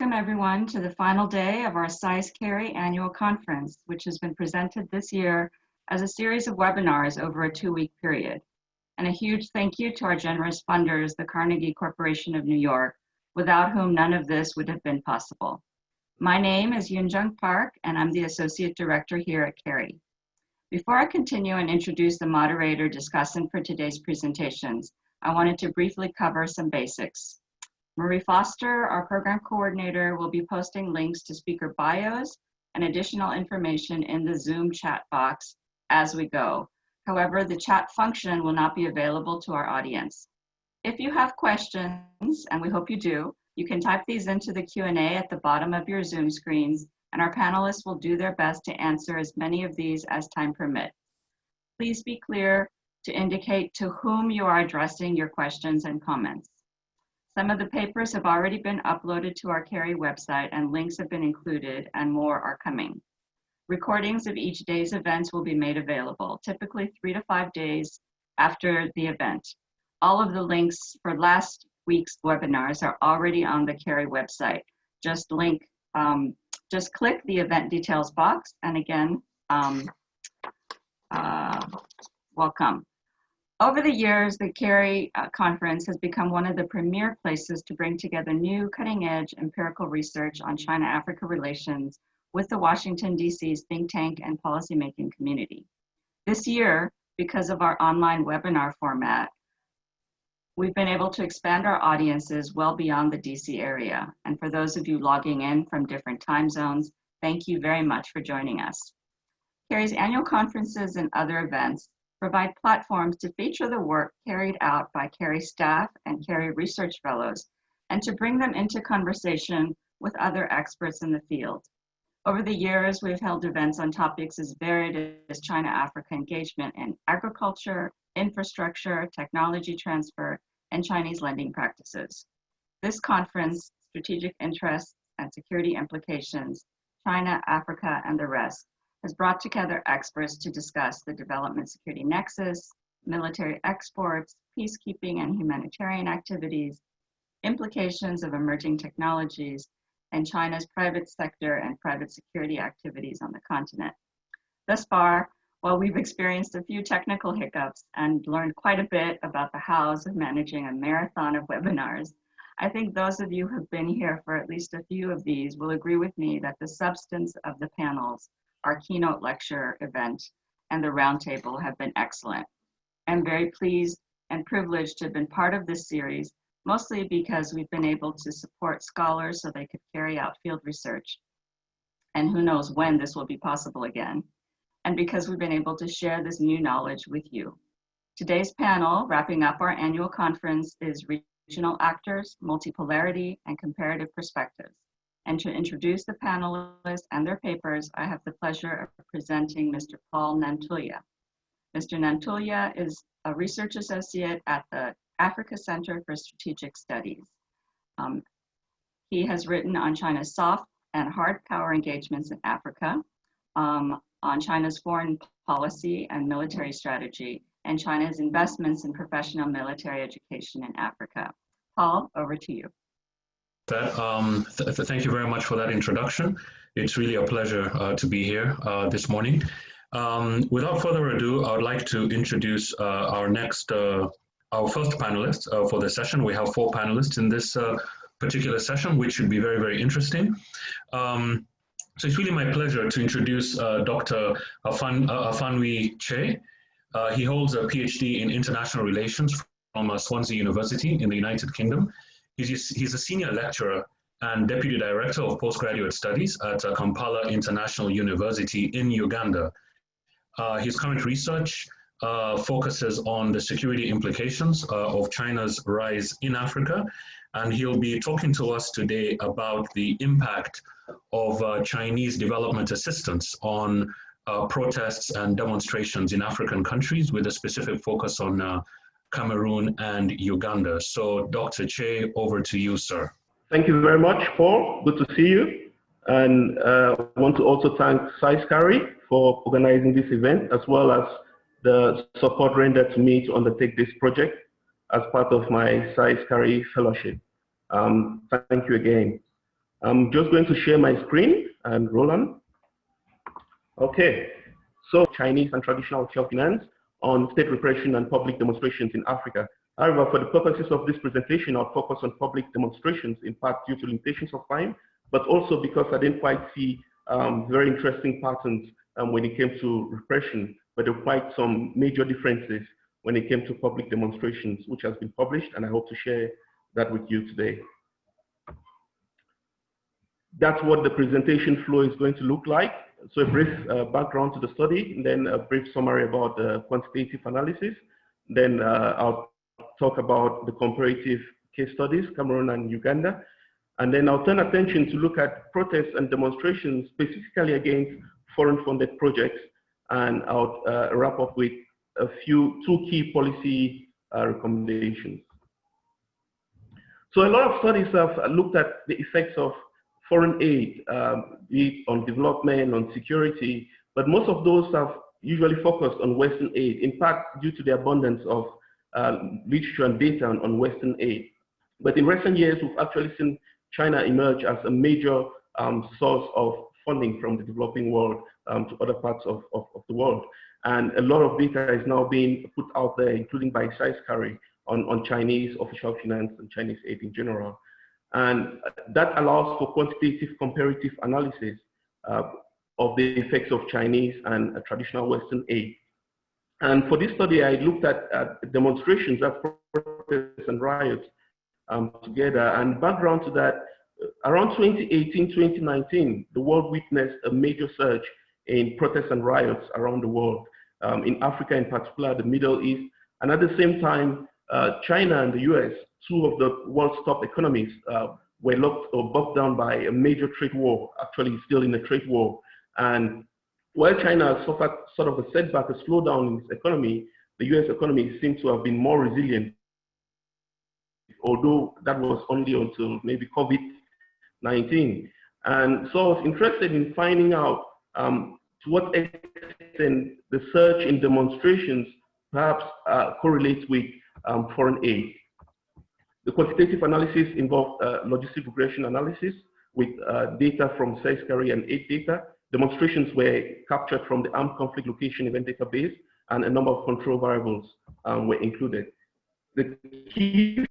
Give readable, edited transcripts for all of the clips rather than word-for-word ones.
Welcome everyone to the final day of our SAIS CARI annual conference, which has been presented this year as a series of webinars over a 2-week period. And a huge thank you to our generous funders, the Carnegie Corporation of New York, without whom none of this would have been possible. My name is Yoon Park, and I'm the Associate Director here at CARI. Before I continue and introduce the moderator discussant for today's presentations, I wanted to briefly cover some basics. Marie Foster, our program coordinator, will be posting links to speaker bios and additional information in the Zoom chat box as we go. However, the chat function will not be available to our audience. If you have questions, and we hope you do, you can type these into the Q&A at the bottom of your Zoom screens, and our panelists will do their best to answer as many of these as time permits. Please be clear to indicate to whom you are addressing your questions and comments. Some of the papers have already been uploaded to our CARI website and links have been included and more are coming. Recordings of each day's events will be made available, typically 3 to 5 days after the event. All of the links for last week's webinars are already on the CARI website. Just click the event details box and again, welcome. Over the years, the CARI conference has become one of the premier places to bring together new cutting-edge empirical research on China-Africa relations with the Washington, D.C.'s think tank and policymaking community. This year, because of our online webinar format, we've been able to expand our audiences well beyond the D.C. area. And for those of you logging in from different time zones, thank you very much for joining us. CARI's annual conferences and other events provide platforms to feature the work carried out by CARI staff and CARI research fellows, and to bring them into conversation with other experts in the field. Over the years, we've held events on topics as varied as China-Africa engagement in agriculture, infrastructure, technology transfer, and Chinese lending practices. This conference, Strategic Interests and Security Implications, China, Africa, and the Rest, has brought together experts to discuss the development security nexus, military exports, peacekeeping and humanitarian activities, implications of emerging technologies, and China's private sector and private security activities on the continent. Thus far, while we've experienced a few technical hiccups and learned quite a bit about the hows of managing a marathon of webinars, I think those of you who have been here for at least a few of these will agree with me that the substance of the panels, our keynote lecture event, and the roundtable have been excellent. I'm very pleased and privileged to have been part of this series, mostly because we've been able to support scholars so they could carry out field research. And who knows when this will be possible again. And because we've been able to share this new knowledge with you. Today's panel, wrapping up our annual conference, is Regional Actors, Multipolarity, and Comparative Perspectives. And to introduce the panelists and their papers, I have the pleasure of presenting Mr. Paul NANTULYA. Mr. NANTULYA is a research associate at the Africa Center for Strategic Studies. He has written on China's soft and hard power engagements in Africa, on China's foreign policy and military strategy, and China's investments in professional military education in Africa. Paul, over to you. Thank you very much for that introduction. It's really a pleasure to be here this morning. Without further ado, I would like to introduce our first panelist for the session. We have 4 panelists in this particular session, which should be very, very interesting. So it's really my pleasure to introduce Dr. Afa'anwi Che. He holds a PhD in international relations from Swansea University in the United Kingdom. He's a senior lecturer and deputy director of postgraduate studies at Kampala International University in Uganda. His current research focuses on the security implications of China's rise in Africa, and he'll be talking to us today about the impact of Chinese development assistance on protests and demonstrations in African countries with a specific focus on Cameroon and Uganda. So Dr. Che, over to you, sir. Thank you very much, Paul. Good to see you. And I want to also thank SAIS CARI for organizing this event, as well as the support rendered to me to undertake this project as part of my SAIS CARI fellowship. Thank you again. I'm just going to share my screen and roll on. Okay, so Chinese and traditional self-finance on state repression and public demonstrations in Africa. However, for the purposes of this presentation, I'll focus on public demonstrations, in part due to limitations of time, but also because I didn't quite see very interesting patterns when it came to repression, but there were quite some major differences when it came to public demonstrations, which has been published, and I hope to share that with you today. That's what the presentation flow is going to look like. So a brief background to the study, and then a brief summary about the quantitative analysis. Then I'll talk about the comparative case studies, Cameroon and Uganda. And then I'll turn attention to look at protests and demonstrations specifically against foreign funded projects. And I'll wrap up with two key policy recommendations. So a lot of studies have looked at the effects of foreign aid, be it on development, on security, but most of those have usually focused on Western aid, in part due to the abundance of literature and data on Western aid. But in recent years, we've actually seen China emerge as a major source of funding from the developing world to other parts of the world. And a lot of data is now being put out there, including by SAIS CARI, on Chinese official finance and Chinese aid in general. And that allows for quantitative comparative analysis of the effects of Chinese and traditional Western aid. And for this study, I looked at demonstrations, at protests and riots together. And background to that, around 2018, 2019, the world witnessed a major surge in protests and riots around the world, in Africa in particular, the Middle East. And at the same time, China and the US, two of the world's top economies, were locked or bogged down by a major trade war, actually still in a trade war. And while China suffered sort of a setback, a slowdown in its economy, the US economy seems to have been more resilient, although that was only until maybe COVID-19. And so I was interested in finding out to what extent the surge in demonstrations perhaps correlates with foreign aid. The quantitative analysis involved logistic regression analysis with data from SAIS CARI and aid data. Demonstrations were captured from the armed conflict location event database, and a number of control variables were included. The key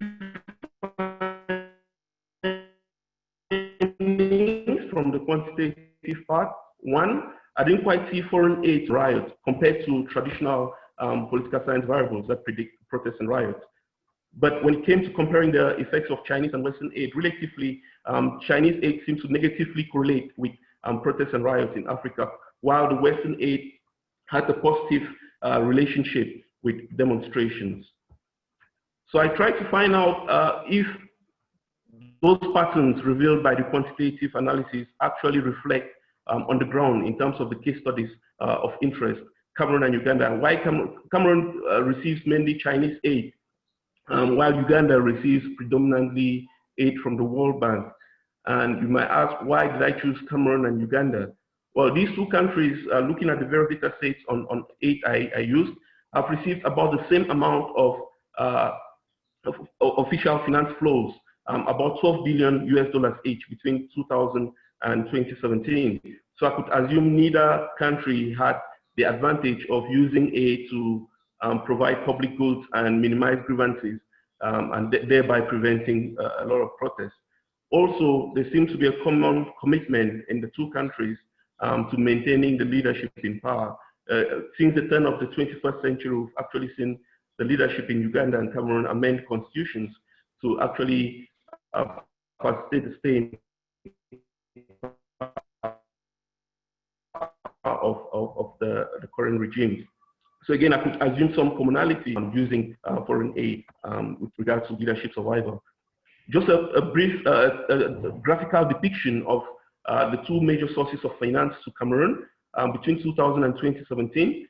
findings from the quantitative part: one, I didn't quite see foreign aid riots compared to traditional political science variables that predict protests and riots. But when it came to comparing the effects of Chinese and Western aid, relatively, Chinese aid seems to negatively correlate with protests and riots in Africa, while the Western aid had a positive relationship with demonstrations. So I tried to find out if those patterns revealed by the quantitative analysis actually reflect on the ground in terms of the case studies of interest, Cameroon and Uganda. Why Cameroon receives mainly Chinese aid, while Uganda receives predominantly aid from the World Bank. And you might ask, why did I choose Cameroon and Uganda? Well, these two countries, looking at the various data sets on aid I used, have received about the same amount of official finance flows, about $12 billion each between 2000 and 2017. So I could assume neither country had the advantage of using aid to provide public goods and minimize grievances, and thereby preventing a lot of protests. Also, there seems to be a common commitment in the two countries to maintaining the leadership in power. Since the turn of the 21st century, we've actually seen the leadership in Uganda and Cameroon amend constitutions to actually facilitate the staying of the current regime. So again, I could assume some commonality on using foreign aid with regards to leadership survival. Just a brief graphical depiction of the two major sources of finance to Cameroon between 2000 and 2017.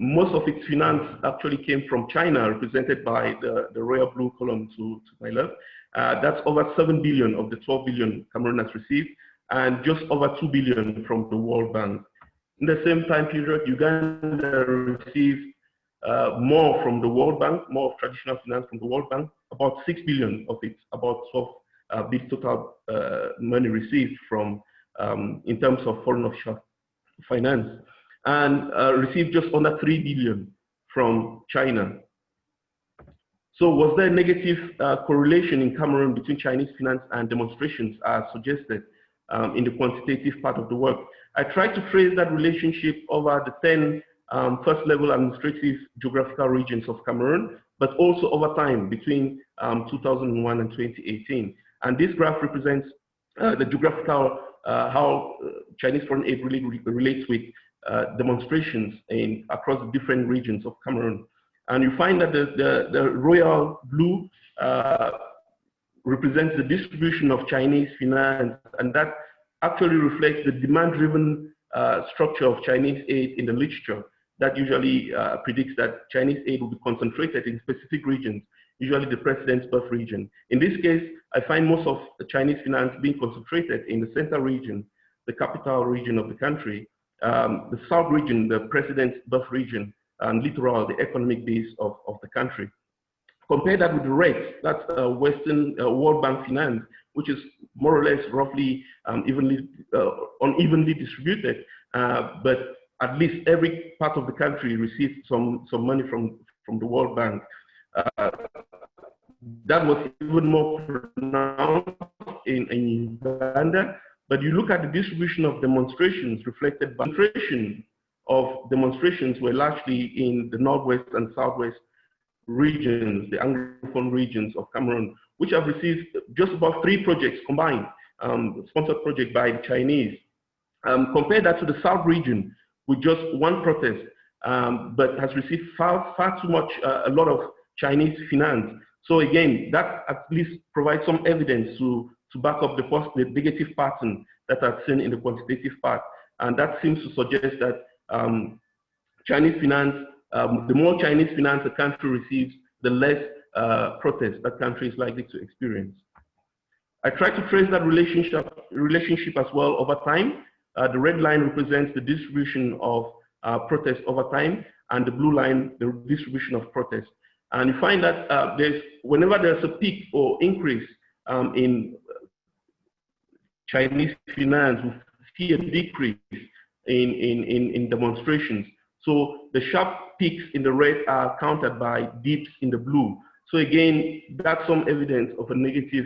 Most of its finance actually came from China, represented by the royal blue column to my left. That's over 7 billion of the 12 billion Cameroon has received, and just over 2 billion from the World Bank. In the same time period, Uganda received more from the World Bank, more of traditional finance from the World Bank, about 6 billion of it, about 12 the total money received from, in terms of foreign offshore finance, and received just under 3 billion from China. So was there a negative correlation in Cameroon between Chinese finance and demonstrations as suggested in the quantitative part of the work? I tried to trace that relationship over the 10 first-level administrative geographical regions of Cameroon, but also over time between 2001 and 2018. And this graph represents the geographical, how Chinese foreign aid really relates with demonstrations across the different regions of Cameroon. And you find that the royal blue represents the distribution of Chinese finance, and that actually reflects the demand-driven structure of Chinese aid in the literature that usually predicts that Chinese aid will be concentrated in specific regions, usually the president's birth region. In this case, I find most of the Chinese finance being concentrated in the center region, the capital region of the country, the south region, the president's birth region, and littoral, the economic base of the country. Compare that with the red, that's Western World Bank finance, which is more or less roughly unevenly distributed, but at least every part of the country receives some money from the World Bank. That was even more pronounced in Uganda, but you look at the distribution of demonstrations reflected by demonstrations were largely in the northwest and southwest regions, the Anglophone regions of Cameroon, which have received just about 3 projects combined, sponsored project by the Chinese. Compare that to the south region with just 1 protest, but has received far too much, a lot of Chinese finance. So again, that at least provides some evidence to back up the negative pattern that I've seen in the quantitative part. And that seems to suggest that Chinese finance, the more Chinese finance a country receives, the less protest that country is likely to experience. I tried to trace that relationship as well over time. The red line represents the distribution of protests over time, and the blue line, the distribution of protests. And you find that whenever there's a peak or increase in Chinese finance, we see a decrease in demonstrations. So the sharp peaks in the red are countered by dips in the blue. So again, that's some evidence of a negative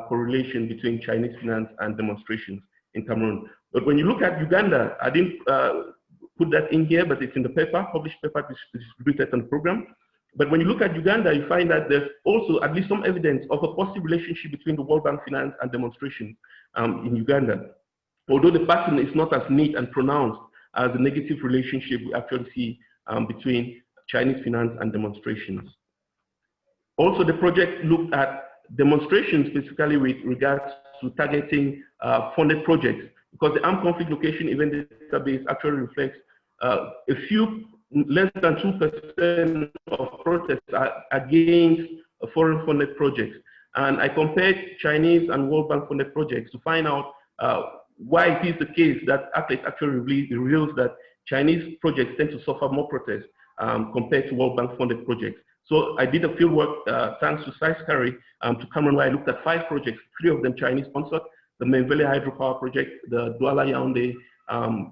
correlation between Chinese finance and demonstrations in Cameroon. But when you look at Uganda, I didn't put that in here, but it's in the paper, published paper distributed on the program. But when you look at Uganda, you find that there's also at least some evidence of a positive relationship between the World Bank finance and demonstrations in Uganda. Although the pattern is not as neat and pronounced as the negative relationship we actually see between Chinese finance and demonstrations. Also, the project looked at demonstrations specifically with regards to targeting funded projects, because the armed conflict location event database actually reflects a few less than 2% of protests against foreign funded projects. And I compared Chinese and World Bank funded projects to find out why it is the case that actually reveals that Chinese projects tend to suffer more protests compared to World Bank funded projects. So I did a field work thanks to SAIS CARI to Cameroon, where I looked at 5 projects, 3 of them Chinese sponsored: the Menvele hydropower project, the Douala Yaoundé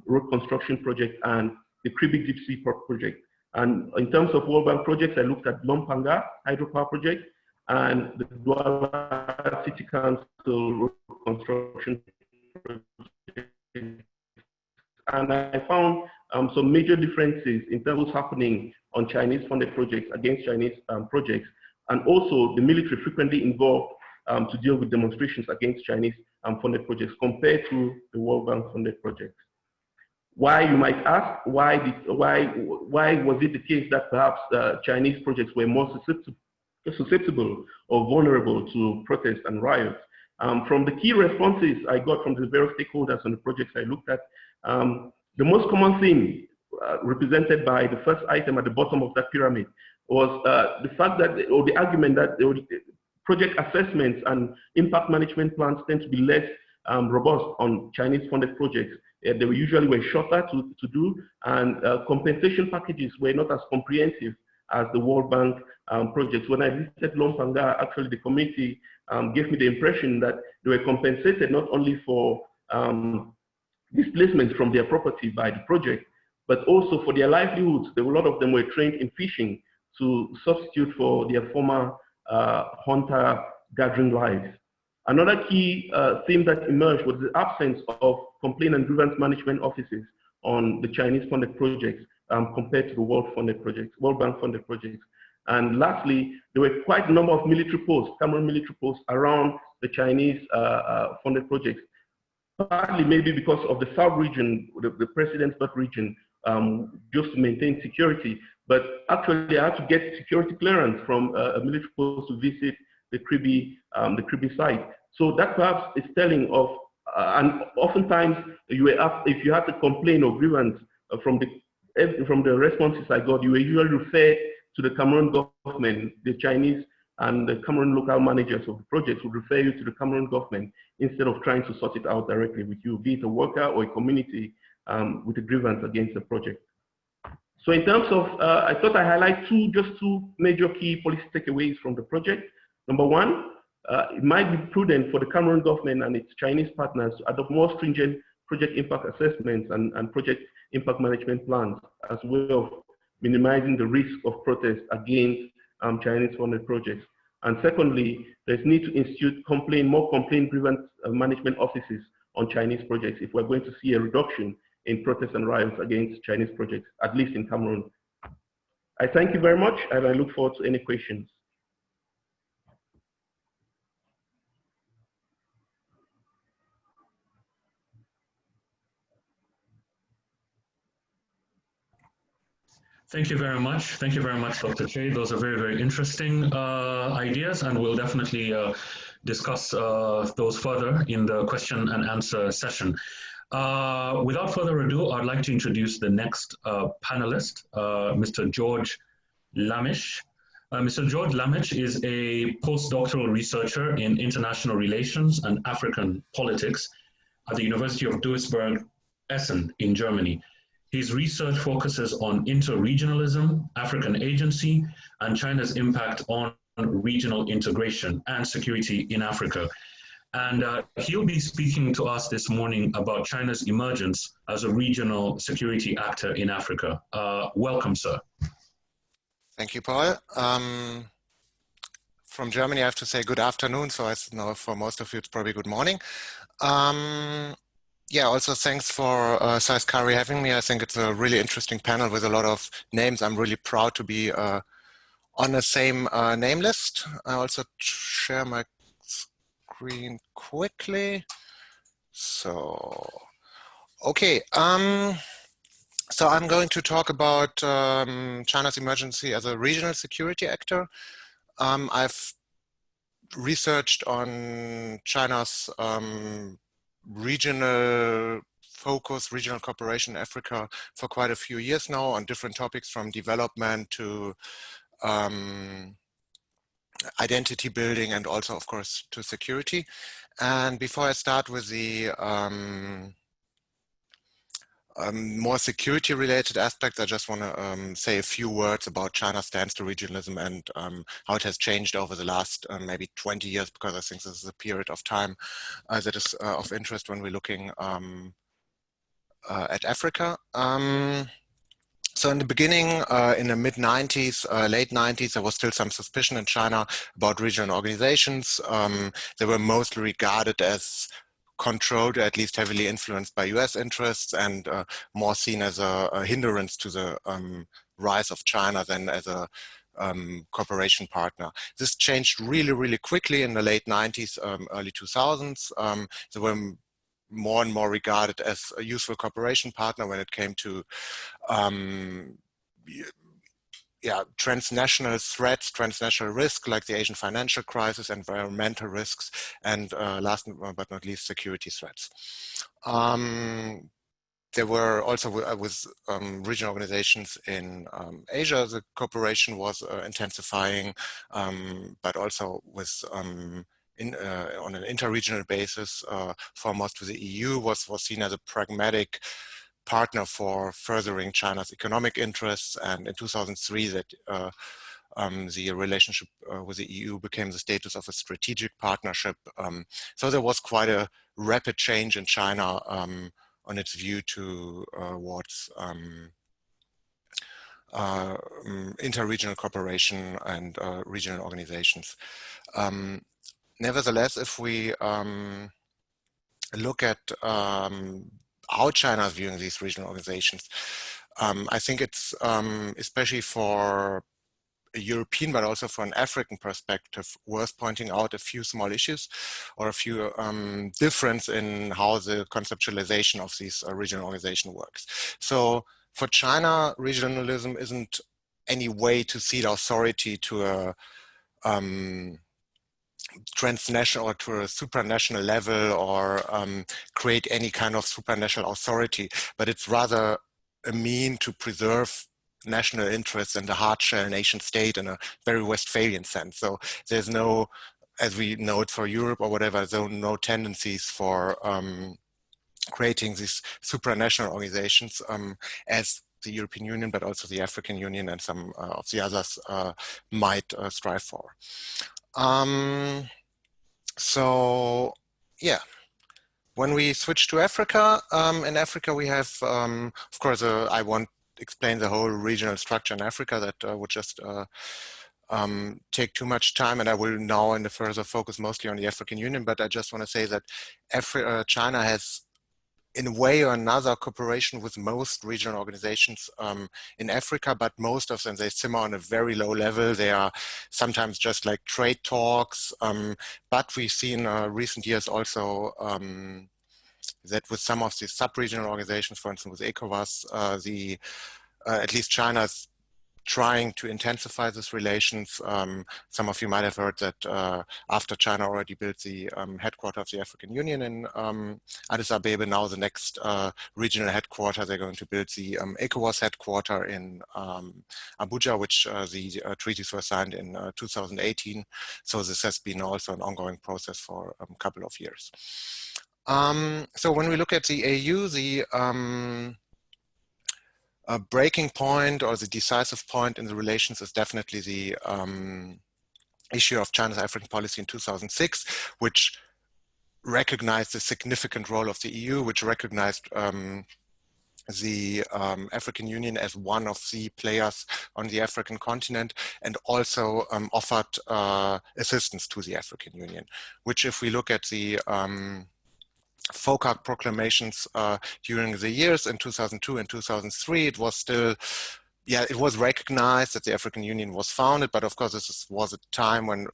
road construction project, and the Kribi Deep Sea project. And in terms of World Bank projects, I looked at Lompanga hydropower project and the Douala City Council road construction project. And I found some major differences in terms of what's happening on Chinese funded projects against Chinese projects, and also the military frequently involved to deal with demonstrations against Chinese funded projects compared to the World Bank funded projects. Why, you might ask, why was it the case that perhaps Chinese projects were more susceptible or vulnerable to protests and riots? From the key responses I got from the various stakeholders on the projects I looked at, the most common theme represented by the first item at the bottom of that pyramid was the fact that, or the argument that project assessments and impact management plans tend to be less robust on Chinese funded projects. They usually were shorter to do, and compensation packages were not as comprehensive as the World Bank projects. When I visited Lompanga, actually the committee gave me the impression that they were compensated not only for displacement from their property by the project, but also for their livelihoods. A lot of them were trained in fishing to substitute for their former hunter-gathering lives. Another key theme that emerged was the absence of complaint and grievance management offices on the Chinese-funded projects compared to the World Bank-funded projects. And lastly, there were quite a number of military posts, Cameroon military posts around the Chinese-funded projects, partly maybe because of the South region, the President's Belt region, just to maintain security. But actually, I had to get security clearance from a military post to visit the Kribi site. So that perhaps is telling of, and oftentimes you were asked, if you had to complain or grievance from the responses I got, you were usually referred to the Cameroon government. The Chinese and the Cameroon local managers of the projects would refer you to the Cameroon government instead of trying to sort it out directly with you, be it a worker or a community with a grievance against the project. So in terms of, I thought I highlight just two major key policy takeaways from the project. Number one, it might be prudent for the Cameroon government and its Chinese partners to adopt more stringent project impact assessments and project impact management plans as a way of minimizing the risk of protest against Chinese-funded projects. And secondly, there's need to institute more complaint grievance management offices on Chinese projects if we're going to see a reduction in protests and riots against Chinese projects, at least in Cameroon. I thank you very much, and I look forward to any questions. Thank you very much. Thank you very much, Dr. Che. Those are very, very interesting ideas, and we'll definitely discuss those further in the question and answer session. Without further ado, I'd like to introduce the next panelist, Mr. Georg LAMMICH. Mr. Georg LAMMICH is a postdoctoral researcher in international relations and African politics at the University of Duisburg-Essen in Germany. His research focuses on interregionalism, African agency, and China's impact on regional integration and security in Africa. And he'll be speaking to us this morning about China's emergence as a regional security actor in Africa. Welcome, sir. Thank you, Paul. From Germany, I have to say good afternoon. So I know for most of you, it's probably good morning. Yeah, also thanks for SAIS CARI having me. I think it's a really interesting panel with a lot of names. I'm really proud to be on the same name list. I also share my screen quickly. So, okay. So I'm going to talk about China's emergence as a regional security actor. I've researched on China's regional focus, regional cooperation in Africa for quite a few years now on different topics from development to identity building and also, of course, to security. And before I start with the more security related aspects, I just want to say a few words about China's stance to regionalism and how it has changed over the last maybe 20 years, because I think this is a period of time that is of interest when we're looking at Africa. So in the beginning, in the mid-90s, late 90s, there was still some suspicion in China about regional organizations. They were mostly regarded as controlled, or at least heavily influenced by US interests, and more seen as a hindrance to the rise of China than as a cooperation partner. This changed really, really quickly in the late 90s, early 2000s. They were more and more regarded as a useful cooperation partner when it came to transnational threats, transnational risk like the Asian financial crisis, environmental risks, and last but not least, security threats. There were also with regional organizations in Asia, the cooperation was intensifying, but also with on an interregional basis, foremost with the EU, was seen as a pragmatic partner for furthering China's economic interests. And in 2003, that the relationship with the EU became the status of a strategic partnership. So there was quite a rapid change in China on its view towards interregional cooperation and regional organizations. Nevertheless, if we look at how China is viewing these regional organizations, I think it's especially for a European, but also for an African perspective, worth pointing out a few small issues or a few difference in how the conceptualization of these regional organization works. So for China, regionalism isn't any way to cede authority to a transnational or to a supranational level or create any kind of supranational authority, but it's rather a mean to preserve national interests in the hard shell nation state in a very Westphalian sense. So there's no, as we know it for Europe or whatever, there are no tendencies for creating these supranational organizations as the European Union, but also the African Union and some of the others might strive for. So yeah, when we switch to Africa, in Africa we have, of course, I won't explain the whole regional structure in Africa, that would just take too much time, and I will now in the further focus mostly on the African Union, but I just want to say that China has, in a way or another, cooperation with most regional organizations in Africa, but most of them, they simmer on a very low level. They are sometimes just like trade talks, but we've seen recent years also that with some of the sub-regional organizations, for instance with ECOWAS, at least China's trying to intensify these relations. Some of you might have heard that after China already built the headquarters of the African Union in Addis Ababa, now the next regional headquarter, they're going to build the ECOWAS headquarter in Abuja, which the treaties were signed in 2018. So this has been also an ongoing process for a couple of years. So when we look at the AU, the a breaking point or the decisive point in the relations is definitely the issue of China's African policy in 2006, which recognized the significant role of the EU, which recognized the African Union as one of the players on the African continent, and also offered assistance to the African Union, which, if we look at the FOCAC proclamations during the years in 2002 and 2003, it was still, yeah, it was recognized that the African Union was founded, but of course this was a time when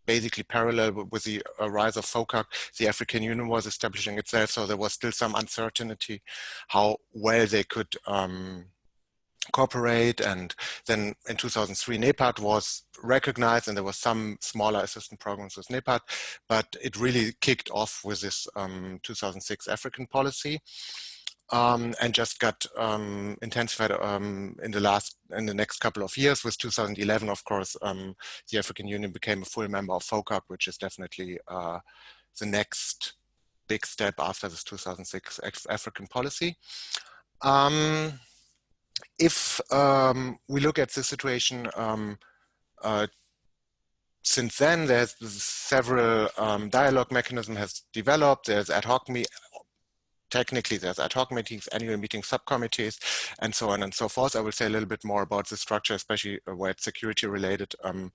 basically parallel with the rise of FOCAC, the African Union was establishing itself, so there was still some uncertainty how well they could cooperate. And then in 2003, NEPAD was recognized, and there was some smaller assistance programs with NEPAD, but it really kicked off with this 2006 African policy, and just got intensified in the next couple of years. With 2011, of course, the African Union became a full member of FOCAC, which is definitely the next big step after this 2006 African policy. If we look at the situation since then, there's several dialogue mechanism has developed. There's ad hoc technically there's ad hoc meetings, annual meetings, subcommittees, and so on and so forth. I will say a little bit more about the structure, especially where it's security related, in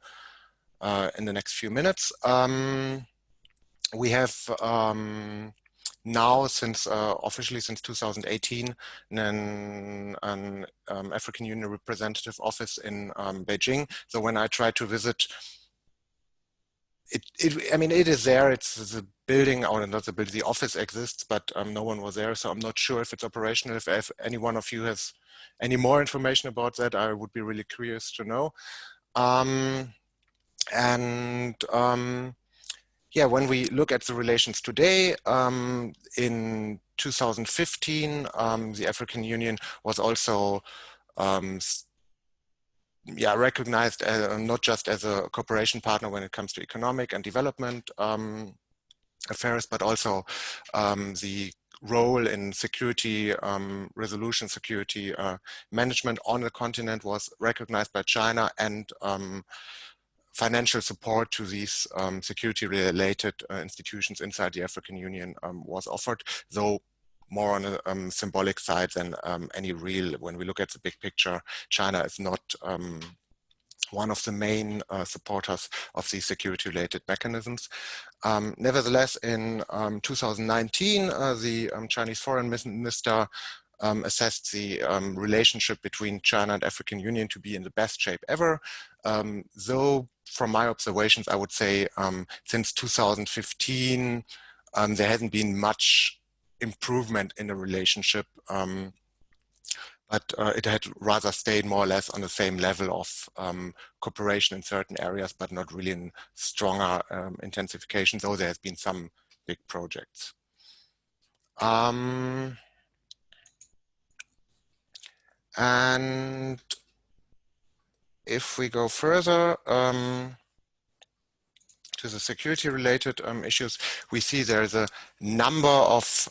the next few minutes. We have now, since officially since 2018, an African Union representative office in Beijing. So when I try to visit, I mean, it is there. It's the building, or not the building, the office exists, but no one was there. So I'm not sure if it's operational. If any one of you has any more information about that, I would be really curious to know. Yeah, when we look at the relations today, in 2015, the African Union was also recognized not just as a cooperation partner when it comes to economic and development affairs, but also the role in security resolution, security management on the continent was recognized by China, and financial support to these security-related institutions inside the African Union was offered, though more on a symbolic side than any real. When we look at the big picture, China is not one of the main supporters of these security-related mechanisms. Nevertheless, in 2019, the Chinese foreign minister assessed the relationship between China and African Union to be in the best shape ever. Though from my observations, I would say since 2015, there hasn't been much improvement in the relationship, but it had rather stayed more or less on the same level of cooperation in certain areas, but not really in stronger intensification, though there has been some big projects. And if we go further to the security-related issues, we see there's a number of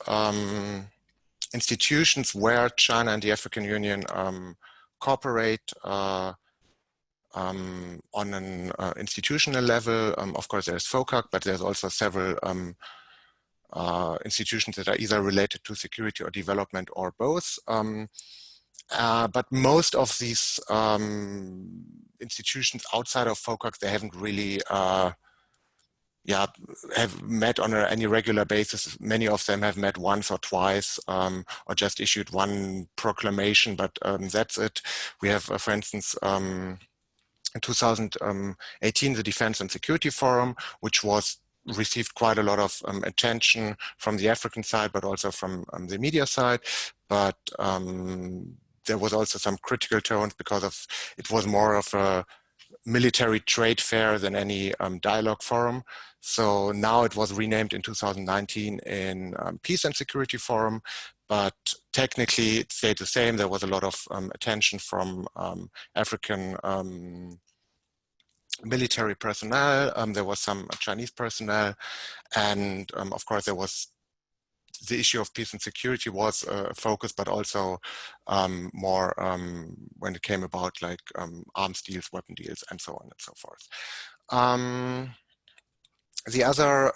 institutions where China and the African Union cooperate on an institutional level. Of course, there's FOCAC, but there's also several institutions that are either related to security or development or both. But most of these institutions outside of FOCAC, they haven't really have met on any regular basis. Many of them have met once or twice, or just issued one proclamation, but that's it. We have, for instance, in 2018, the Defense and Security Forum, which received quite a lot of attention from the African side, but also from the media side. But there was also some critical tones because it was more of a military trade fair than any dialogue forum. So now it was renamed in 2019 in Peace and Security Forum, but technically it stayed the same. There was a lot of attention from African military personnel. There was some Chinese personnel, and of course there was the issue of peace and security was a focus, but also more when it came about like arms deals, weapon deals, and so on and so forth. The other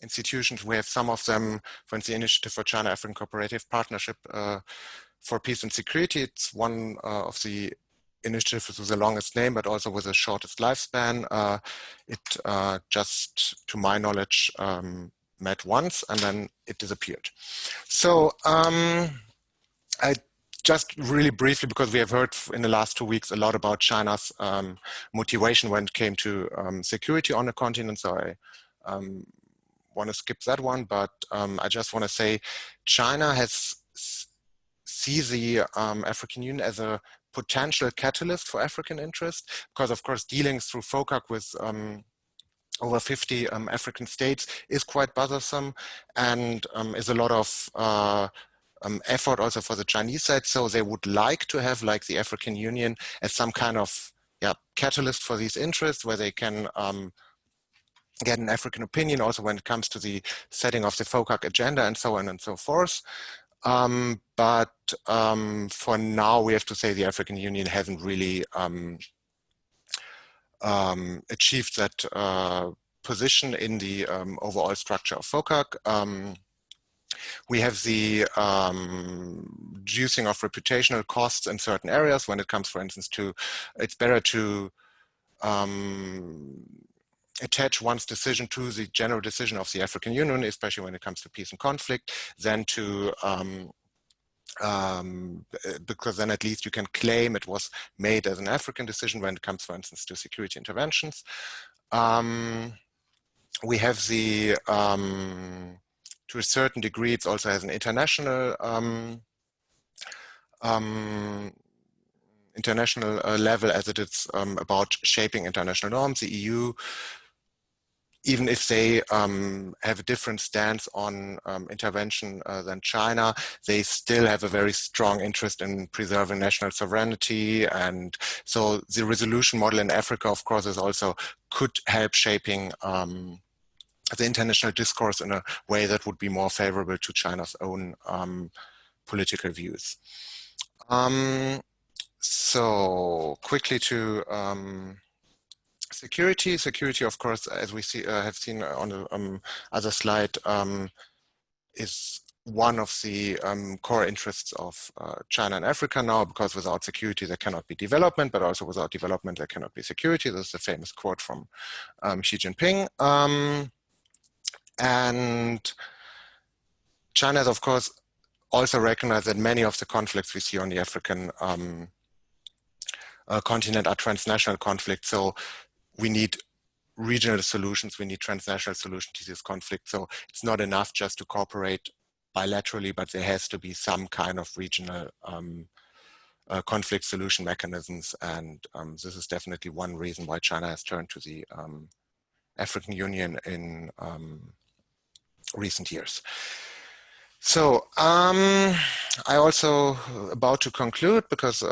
institutions, we have some of them, for instance, the Initiative for China-African Cooperative Partnership for Peace and Security. It's one of the initiatives with the longest name, but also with the shortest lifespan. It just, to my knowledge, met once and then it disappeared. So I just really briefly, because we have heard in the last 2 weeks a lot about China's motivation when it came to security on the continent, so I want to skip that one, but I just want to say China sees the African Union as a potential catalyst for African interest, because of course dealing through FOCAC with over 50 African states is quite bothersome, and is a lot of effort also for the Chinese side. So they would like to have like the African Union as some kind of catalyst for these interests, where they can get an African opinion also when it comes to the setting of the FOCAC agenda and so on and so forth. But for now, we have to say the African Union hasn't really achieved that position in the overall structure of FOCAC. We have the reducing of reputational costs in certain areas when it comes, for instance, to it's better to attach one's decision to the general decision of the African Union, especially when it comes to peace and conflict, than to because then at least you can claim it was made as an African decision when it comes, for instance, to security interventions. We have the, to a certain degree, it also has an international level, as it is about shaping international norms. The EU, even if they have a different stance on intervention than China, they still have a very strong interest in preserving national sovereignty. And so the resolution model in Africa, of course, is also could help shaping the international discourse in a way that would be more favorable to China's own political views. So quickly to security. Security, of course, as we see have seen on the other slide, is one of the core interests of China and Africa now, because without security there cannot be development, but also without development there cannot be security. This is a famous quote from Xi Jinping. And China has, of course, also recognized that many of the conflicts we see on the African continent are transnational conflicts. So we need regional solutions, we need transnational solutions to this conflict. So it's not enough just to cooperate bilaterally, but there has to be some kind of regional conflict solution mechanisms. And this is definitely one reason why China has turned to the African Union in recent years. So I also about to conclude because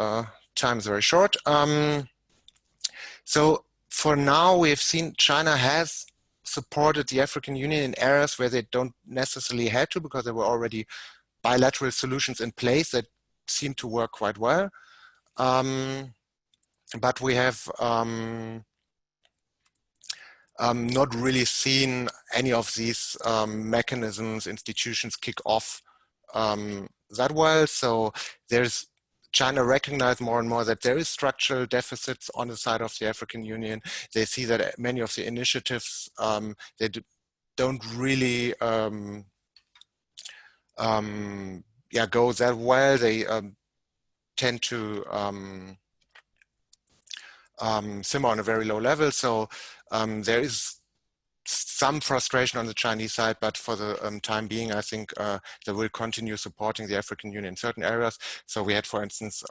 time is very short. So for now, we have seen China has supported the African Union in areas where they don't necessarily had to, because there were already bilateral solutions in place that seem to work quite well. But we have not really seen any of these mechanisms, institutions kick off that well. So there's China recognized more and more that there is structural deficits on the side of the African Union. They see that many of the initiatives, they don't really go that well. They tend to simmer on a very low level. So there is some frustration on the Chinese side, but for the time being, I think they will continue supporting the African Union in certain areas. So we had, for instance,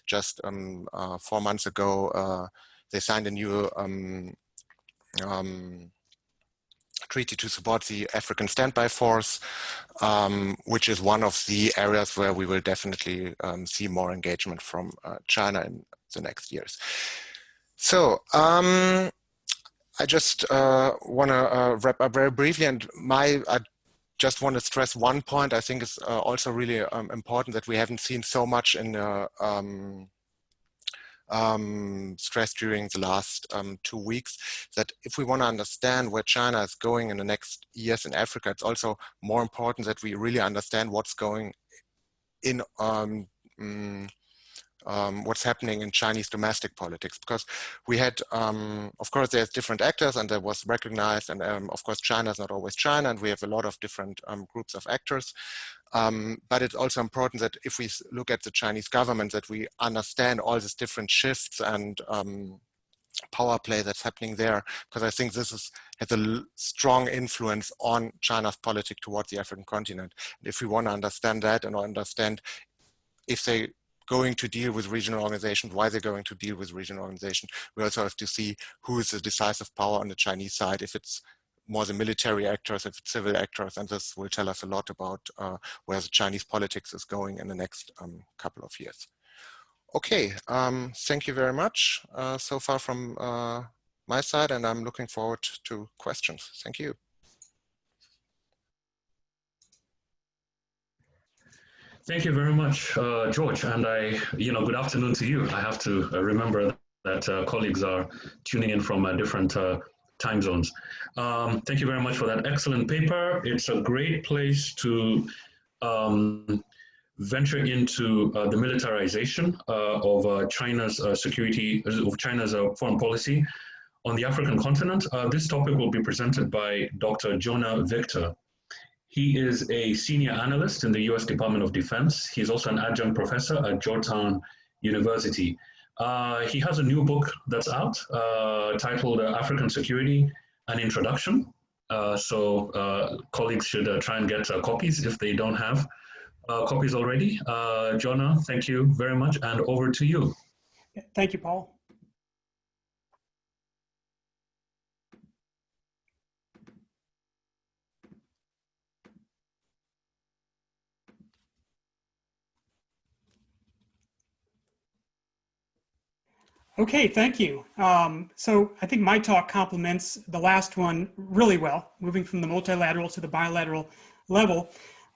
just 4 months ago, they signed a new treaty to support the African Standby Force, which is one of the areas where we will definitely see more engagement from China in the next years. So I just want to wrap up very briefly, and I just want to stress one point. I think it's also really important that we haven't seen so much in stress during the last 2 weeks, that if we want to understand where China is going in the next years in Africa, it's also more important that we really understand what's going in what's happening in Chinese domestic politics, because we had, of course, there's different actors, and there was recognized, and of course, China is not always China, and we have a lot of different groups of actors. But it's also important that if we look at the Chinese government, that we understand all these different shifts and power play that's happening there, because I think this has a strong influence on China's politics towards the African continent. And if we want to understand that and understand if they going to deal with regional organizations, why they're going to deal with regional organizations, we also have to see who is the decisive power on the Chinese side, if it's more the military actors, if it's civil actors, and this will tell us a lot about where the Chinese politics is going in the next couple of years. Okay, thank you very much so far from my side, and I'm looking forward to questions. Thank you. Thank you very much, George. And good afternoon to you. I have to remember that colleagues are tuning in from different time zones. Thank you very much for that excellent paper. It's a great place to venture into the militarization of China's security, of China's foreign policy on the African continent. This topic will be presented by Dr. Jonah Victor. He is a senior analyst in the US Department of Defense. He's also an adjunct professor at Georgetown University. He has a new book that's out titled African Security, An Introduction. So colleagues should try and get copies if they don't have copies already. Jonah, thank you very much, and over to you. Thank you, Paul. Okay, thank you. So I think my talk complements the last one really well, moving from the multilateral to the bilateral level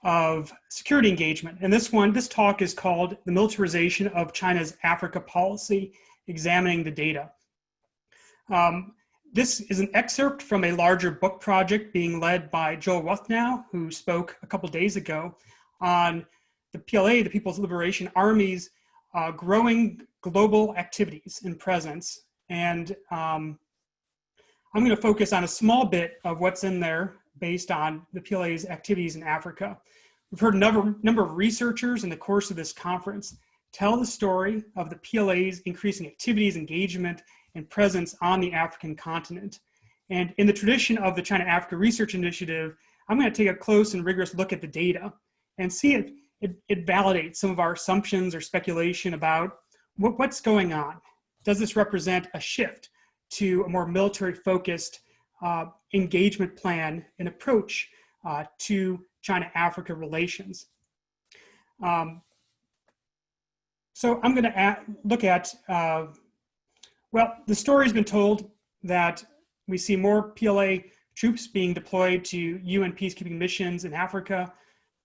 of security engagement. And this talk is called The Militarization of China's Africa Policy, Examining the Data. This is an excerpt from a larger book project being led by Joel Wuthnow, who spoke a couple days ago on the PLA, the People's Liberation Army's growing global activities and presence. And I'm going to focus on a small bit of what's in there based on the PLA's activities in Africa. We've heard a number of researchers in the course of this conference tell the story of the PLA's increasing activities, engagement, and presence on the African continent. And in the tradition of the China-Africa Research Initiative, I'm going to take a close and rigorous look at the data and see if it validates some of our assumptions or speculation about what's going on. Does this represent a shift to a more military-focused engagement plan and approach to China-Africa relations? So I'm going to look at, well, the story's been told that we see more PLA troops being deployed to UN peacekeeping missions in Africa.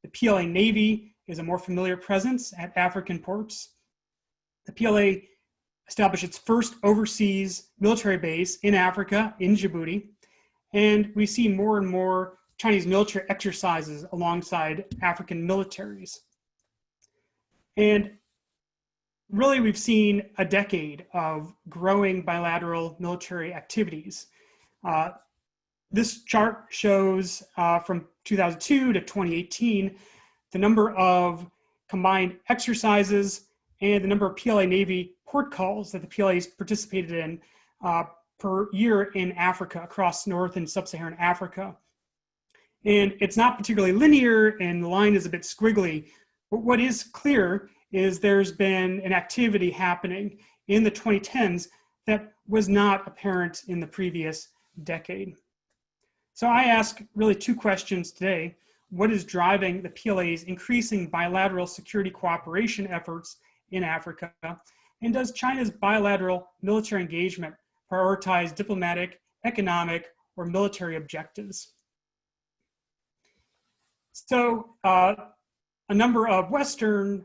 The PLA Navy is a more familiar presence at African ports. The PLA established its first overseas military base in Africa, in Djibouti, and we see more and more Chinese military exercises alongside African militaries. And really, we've seen a decade of growing bilateral military activities. This chart shows from 2002 to 2018, the number of combined exercises and the number of PLA Navy port calls that the PLA's participated in per year in Africa, across North and Sub-Saharan Africa. And it's not particularly linear, and the line is a bit squiggly, but what is clear is there's been an activity happening in the 2010s that was not apparent in the previous decade. So I ask really two questions today. What is driving the PLA's increasing bilateral security cooperation efforts in Africa? And does China's bilateral military engagement prioritize diplomatic, economic, or military objectives? So a number of Western,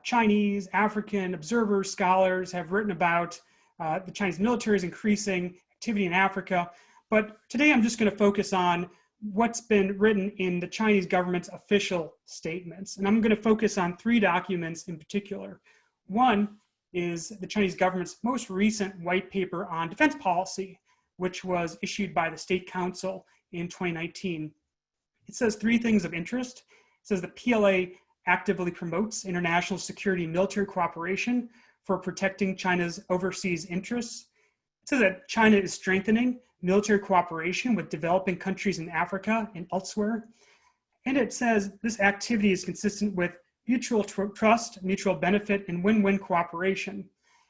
Chinese, African observers, scholars have written about the Chinese military's increasing activity in Africa. But today I'm just going to focus on what's been written in the Chinese government's official statements. And I'm going to focus on three documents in particular. One is the Chinese government's most recent white paper on defense policy, which was issued by the State Council in 2019. It says three things of interest. It says the PLA actively promotes international security and military cooperation for protecting China's overseas interests. It says that China is strengthening military cooperation with developing countries in Africa and elsewhere. And it says this activity is consistent with mutual trust, mutual benefit, and win-win cooperation.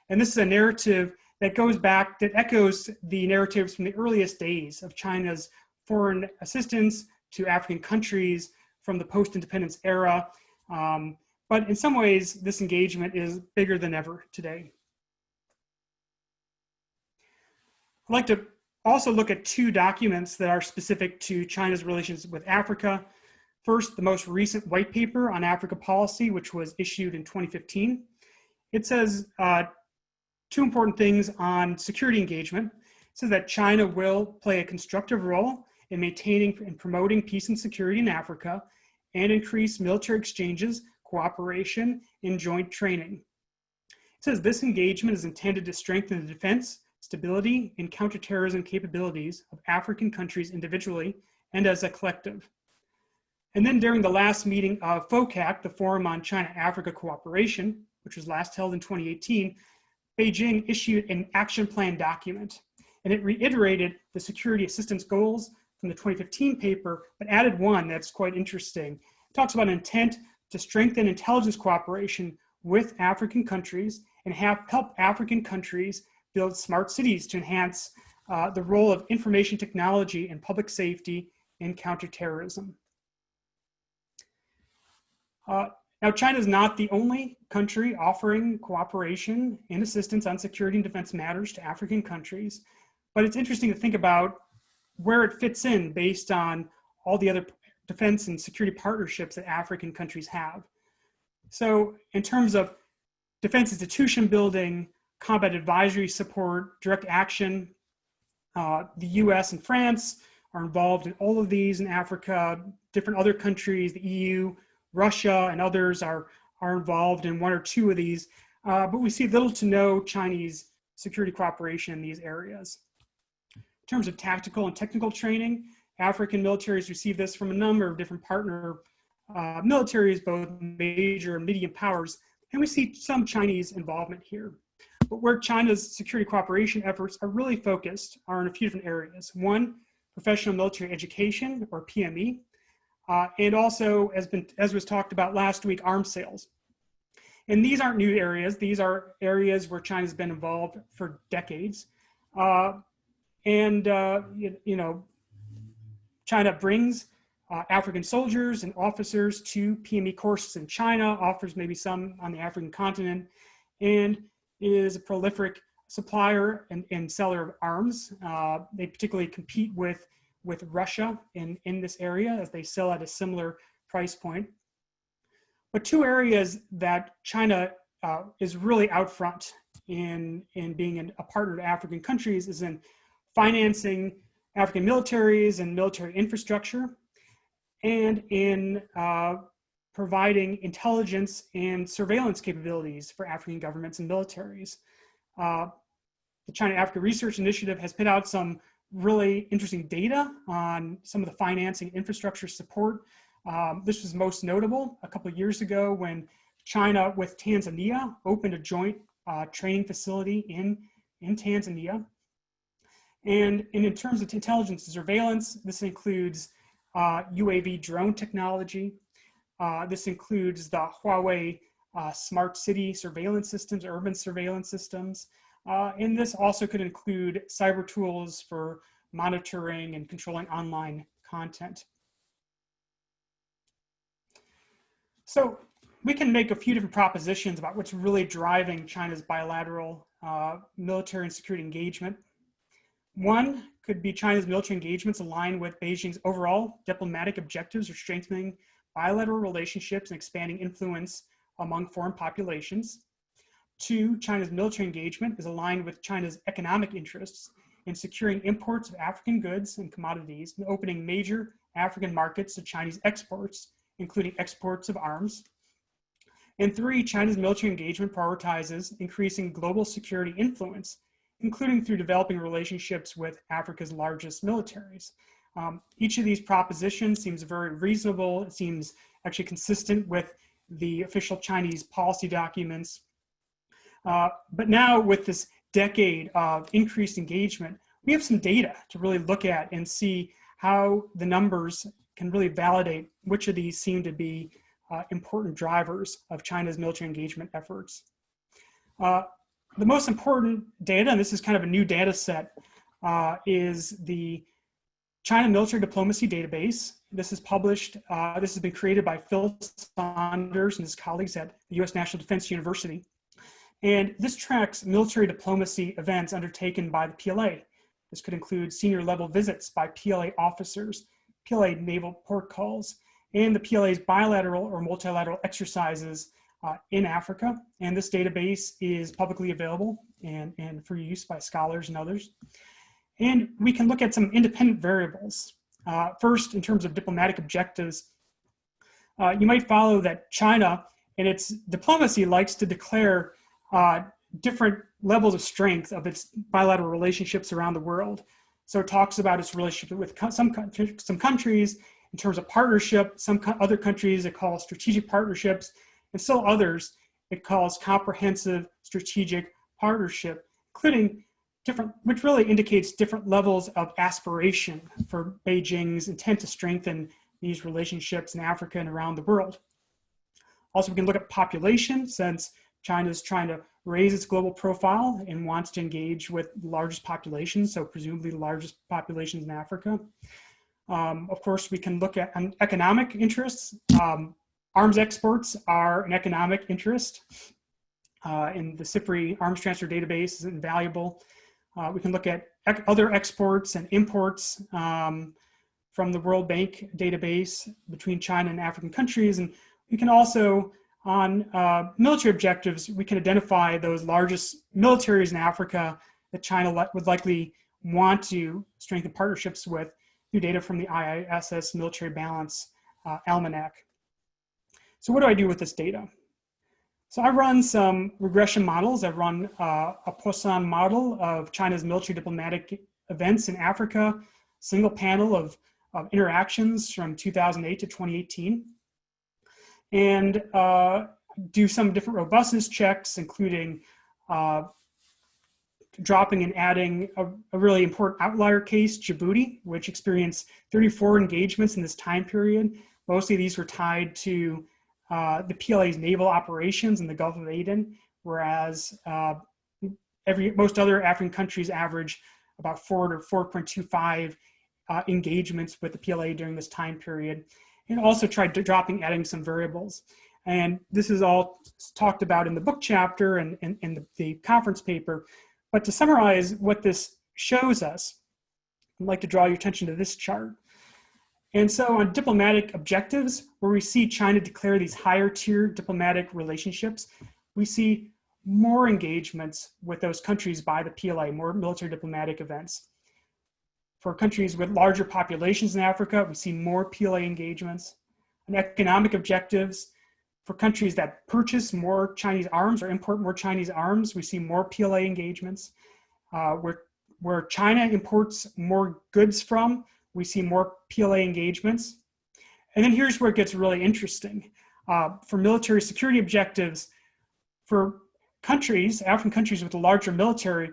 And this is a narrative that goes back, that echoes the narratives from the earliest days of China's foreign assistance to African countries from the post-independence era. But in some ways, this engagement is bigger than ever today. I'd like to also look at two documents that are specific to China's relations with Africa. First, the most recent white paper on Africa policy, which was issued in 2015. It says two important things on security engagement. It says that China will play a constructive role in maintaining and promoting peace and security in Africa and increase military exchanges, cooperation, and joint training. It says this engagement is intended to strengthen the defense, stability, and counterterrorism capabilities of African countries individually and as a collective. And then during the last meeting of FOCAC, the Forum on China-Africa Cooperation, which was last held in 2018, Beijing issued an action plan document, and it reiterated the security assistance goals from the 2015 paper, but added one that's quite interesting. It talks about an intent to strengthen intelligence cooperation with African countries and help African countries build smart cities to enhance the role of information technology and public safety in counterterrorism. Now, China is not the only country offering cooperation and assistance on security and defense matters to African countries, but it's interesting to think about where it fits in based on all the other defense and security partnerships that African countries have. So in terms of defense institution building, combat advisory support, direct action, the US and France are involved in all of these in Africa. Different other countries, the EU, Russia, and others are involved in one or two of these, but we see little to no Chinese security cooperation in these areas. In terms of tactical and technical training, African militaries receive this from a number of different partner militaries, both major and medium powers, and we see some Chinese involvement here. But where China's security cooperation efforts are really focused are in a few different areas. One, professional military education, or PME, and also, as was talked about last week, arms sales. And these aren't new areas. These are areas where China's been involved for decades. China brings African soldiers and officers to PME courses in China, offers maybe some on the African continent, and is a prolific supplier and seller of arms. They particularly compete with Russia in this area as they sell at a similar price point. But two areas that China is really out front in being a partner to African countries is in financing African militaries and military infrastructure, and in providing intelligence and surveillance capabilities for African governments and militaries. The China-Africa Research Initiative has put out some really interesting data on some of the financing infrastructure support. This was most notable a couple of years ago when China with Tanzania opened a joint training facility in Tanzania. And in terms of intelligence and surveillance, this includes UAV drone technology. This includes the Huawei smart city surveillance systems, urban surveillance systems. And this also could include cyber tools for monitoring and controlling online content. So we can make a few different propositions about what's really driving China's bilateral military and security engagement. One could be China's military engagements align with Beijing's overall diplomatic objectives of strengthening bilateral relationships and expanding influence among foreign populations. Two, China's military engagement is aligned with China's economic interests in securing imports of African goods and commodities and opening major African markets to Chinese exports, including exports of arms. And three, China's military engagement prioritizes increasing global security influence, including through developing relationships with Africa's largest militaries. Each of these propositions seems very reasonable. It seems actually consistent with the official Chinese policy documents. But now with this decade of increased engagement, we have some data to really look at and see how the numbers can really validate which of these seem to be important drivers of China's military engagement efforts. The most important data, and this is kind of a new data set, is the China Military Diplomacy Database. This is published, this has been created by Phil Saunders and his colleagues at the US National Defense University. And this tracks military diplomacy events undertaken by the PLA. This could include senior level visits by PLA officers, PLA naval port calls, and the PLA's bilateral or multilateral exercises in Africa. And this database is publicly available and for use by scholars and others. And we can look at some independent variables. First, in terms of diplomatic objectives, you might follow that China in its diplomacy likes to declare different levels of strength of its bilateral relationships around the world. So it talks about its relationship with some countries in terms of partnership, some other countries it calls strategic partnerships, and still others it calls comprehensive strategic partnership, including different, which really indicates different levels of aspiration for Beijing's intent to strengthen these relationships in Africa and around the world. Also, we can look at population, since China is trying to raise its global profile and wants to engage with the largest populations, so presumably the largest populations in Africa. Of course, we can look at economic interests. Arms exports are an economic interest. In the CIPRI arms transfer database is invaluable. We can look at other exports and imports from the World Bank database between China and African countries. And we can also, on military objectives, we can identify those largest militaries in Africa that China would likely want to strengthen partnerships with through data from the IISS Military Balance Almanac. So what do I do with this data? So I run some regression models. I run a Poisson model of China's military diplomatic events in Africa, single panel of interactions from 2008 to 2018, and do some different robustness checks, including dropping and adding a really important outlier case, Djibouti, which experienced 34 engagements in this time period. Mostly these were tied to the PLA's naval operations in the Gulf of Aden, whereas most other African countries average about 4 to 4.25 engagements with the PLA during this time period, and also tried adding some variables. And this is all talked about in the book chapter and the conference paper. But to summarize what this shows us, I'd like to draw your attention to this chart. And so on diplomatic objectives, where we see China declare these higher tier diplomatic relationships, we see more engagements with those countries by the PLA, more military diplomatic events. For countries with larger populations in Africa, we see more PLA engagements. On economic objectives, for countries that purchase more Chinese arms or import more Chinese arms, we see more PLA engagements. Where China imports more goods from, we see more PLA engagements. And then here's where it gets really interesting. For military security objectives, for countries, African countries with a larger military,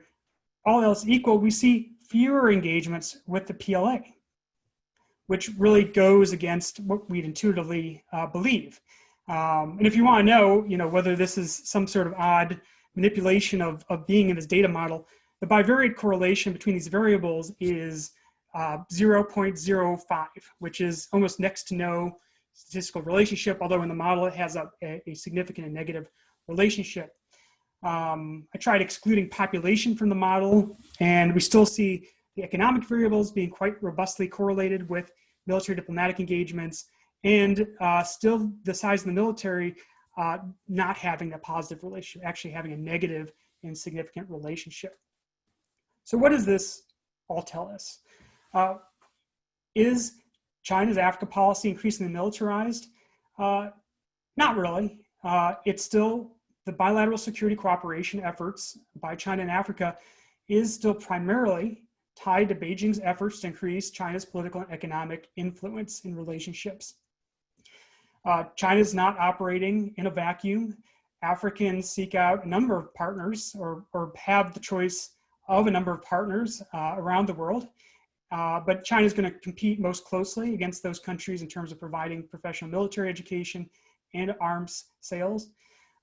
all else equal, we see fewer engagements with the PLA, which really goes against what we'd intuitively believe. And if you want to know, whether this is some sort of odd manipulation of being in this data model, the bivariate correlation between these variables is 0.05, which is almost next to no statistical relationship, although in the model it has a significant and negative relationship. I tried excluding population from the model, and we still see the economic variables being quite robustly correlated with military diplomatic engagements, and still the size of the military not having a positive relationship, actually having a negative and significant relationship. So what does this all tell us? Is China's Africa policy increasingly militarized? Not really. It's still the bilateral security cooperation efforts by China and Africa is still primarily tied to Beijing's efforts to increase China's political and economic influence in relationships. China is not operating in a vacuum. Africans seek out a number of partners or have the choice of a number of partners around the world. But China is going to compete most closely against those countries in terms of providing professional military education and arms sales.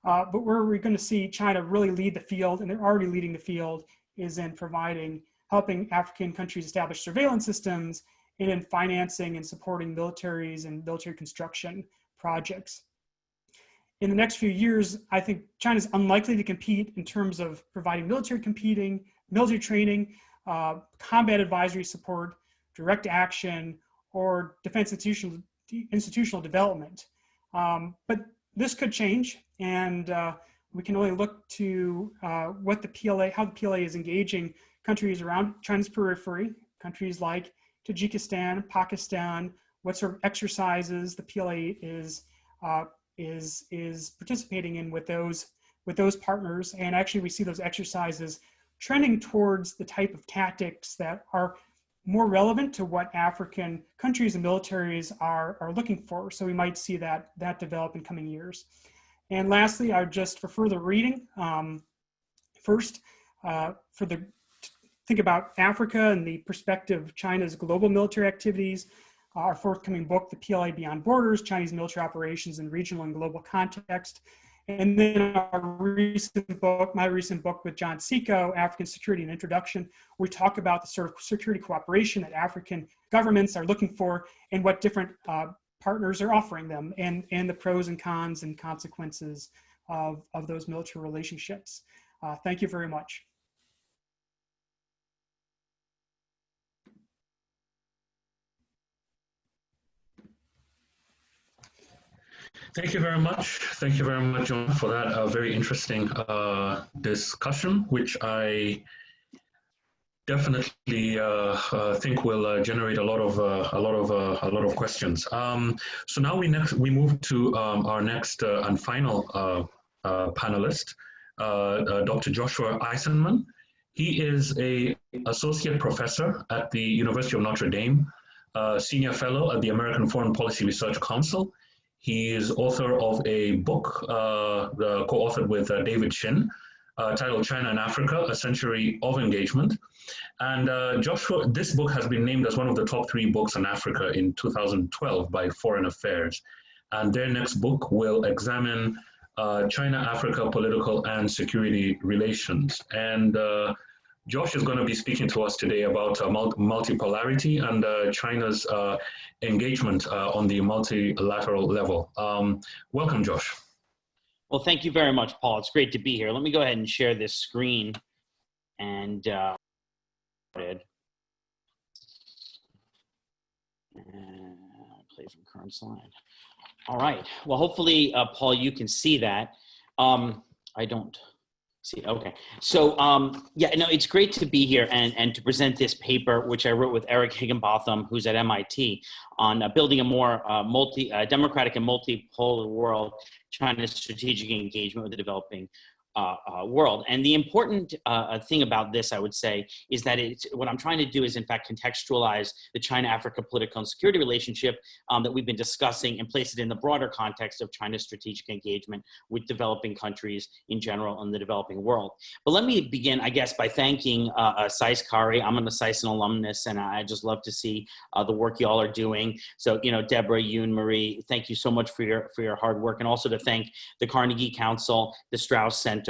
But where we're going to see China really lead the field, and they're already leading the field, is in helping African countries establish surveillance systems and in financing and supporting militaries and military construction projects. In the next few years, I think China's unlikely to compete in terms of providing military training, combat advisory support, direct action, or defense institutional development. But this could change, and we can only look to how the PLA is engaging countries around China's periphery, countries like Tajikistan, Pakistan, what sort of exercises the PLA is participating in with those partners. And actually we see those exercises trending towards the type of tactics that are more relevant to what African countries and militaries are looking for. So we might see that develop in coming years. And lastly, I would just, for further reading, first, think about Africa and the perspective of China's global military activities, our forthcoming book, The PLA Beyond Borders, Chinese Military Operations in Regional and Global Context. And then my recent book with John Seco, African Security and Introduction, where we talk about the sort of security cooperation that African governments are looking for and what different partners are offering them, and the pros and cons and consequences of those military relationships. Thank you very much. Thank you very much. Thank you very much, John, for that very interesting discussion, which I definitely think will generate a lot of questions. So now we move to our next and final panelist, Dr. Joshua Eisenman. He is an associate professor at the University of Notre Dame, senior fellow at the American Foreign Policy Research Council. He is author of a book co-authored with David Shin, titled China and Africa, A Century of Engagement. And Joshua, this book has been named as one of the top 3 books on Africa in 2012 by Foreign Affairs. And their next book will examine China-Africa political and security relations. And Josh is going to be speaking to us today about multipolarity and China's engagement on the multilateral level. Welcome, Josh. Well, thank you very much, Paul. It's great to be here. Let me go ahead and share this screen and play from current slide. All right. Well, hopefully, Paul, you can see that. I don't see. Okay. So, yeah, no, it's great to be here and to present this paper, which I wrote with Eric Higginbotham, who's at MIT, on building a more democratic and multipolar world, China's strategic engagement with the developing world. And the important thing about this, I would say, is that what I'm trying to do is, in fact, contextualize the China-Africa political and security relationship that we've been discussing and place it in the broader context of China's strategic engagement with developing countries in general and the developing world. But let me begin, I guess, by thanking SAIS CARI. I'm a SAIS alumnus, and I just love to see the work you all are doing. So, you know, Deborah, Yoon, Marie, thank you so much for your hard work, and also to thank the Carnegie Council, the Strauss Center,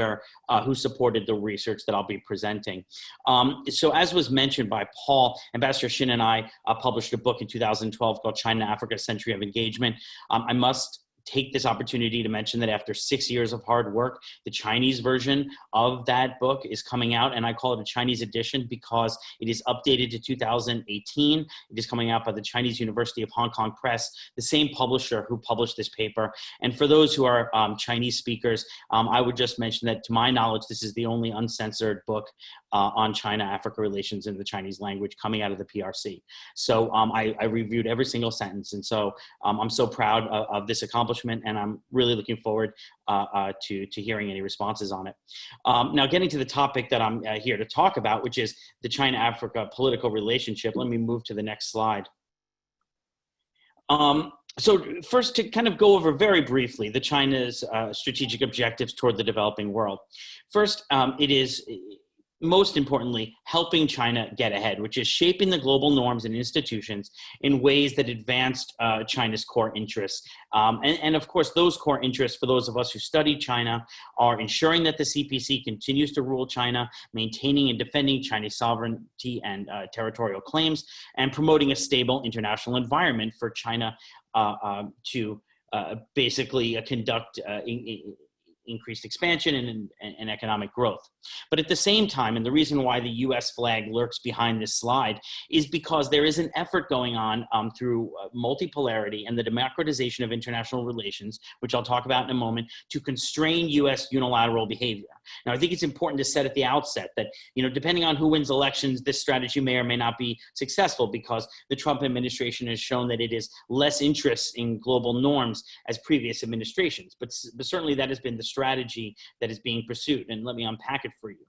who supported the research that I'll be presenting. So as was mentioned by Paul, Ambassador Shin and I published a book in 2012 called China, Africa, Century of Engagement. I must take this opportunity to mention that after 6 years of hard work, the Chinese version of that book is coming out, and I call it a Chinese edition because it is updated to 2018. It is coming out by the Chinese University of Hong Kong Press, the same publisher who published this paper. And for those who are Chinese speakers, I would just mention that, to my knowledge, this is the only uncensored book on China-Africa relations in the Chinese language coming out of the PRC. So I reviewed every single sentence, and so I'm so proud of this accomplishment, and I'm really looking forward to hearing any responses on it. Now, getting to the topic that I'm here to talk about, which is the China-Africa political relationship, let me move to the next slide. So first, to kind of go over very briefly the China's strategic objectives toward the developing world. First, it is, most importantly, helping China get ahead, which is shaping the global norms and institutions in ways that advanced China's core interests. And of course, those core interests, for those of us who study China, are ensuring that the CPC continues to rule China, maintaining and defending Chinese sovereignty and territorial claims, and promoting a stable international environment for China to basically conduct increased expansion and economic growth. But at the same time, and the reason why the US flag lurks behind this slide is because there is an effort going on through multipolarity and the democratization of international relations, which I'll talk about in a moment, to constrain US unilateral behavior. Now, I think it's important to set at the outset that, you know, depending on who wins elections, this strategy may or may not be successful, because the Trump administration has shown that it is less interest in global norms as previous administrations. But certainly that has been the strategy that is being pursued, and let me unpack it for you.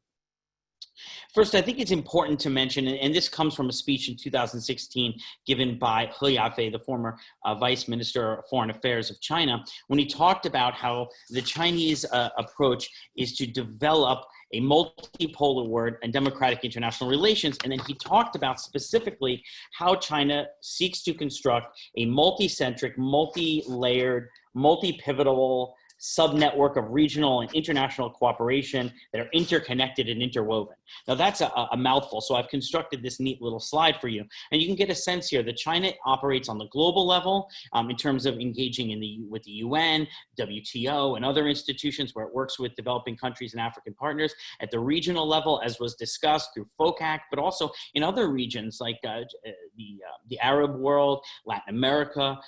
First, I think it's important to mention, and this comes from a speech in 2016 given by He Yafei, the former Vice Minister of Foreign Affairs of China, when he talked about how the Chinese approach is to develop a multipolar world and democratic international relations. And then he talked about specifically how China seeks to construct a multi-centric, multi-layered, multi-pivotal sub-network of regional and international cooperation that are interconnected and interwoven. Now that's a mouthful, so I've constructed this neat little slide for you. And you can get a sense here that China operates on the global level in terms of engaging with the UN, WTO, and other institutions where it works with developing countries and African partners. At the regional level, as was discussed through FOCAC, but also in other regions like the Arab world, Latin America,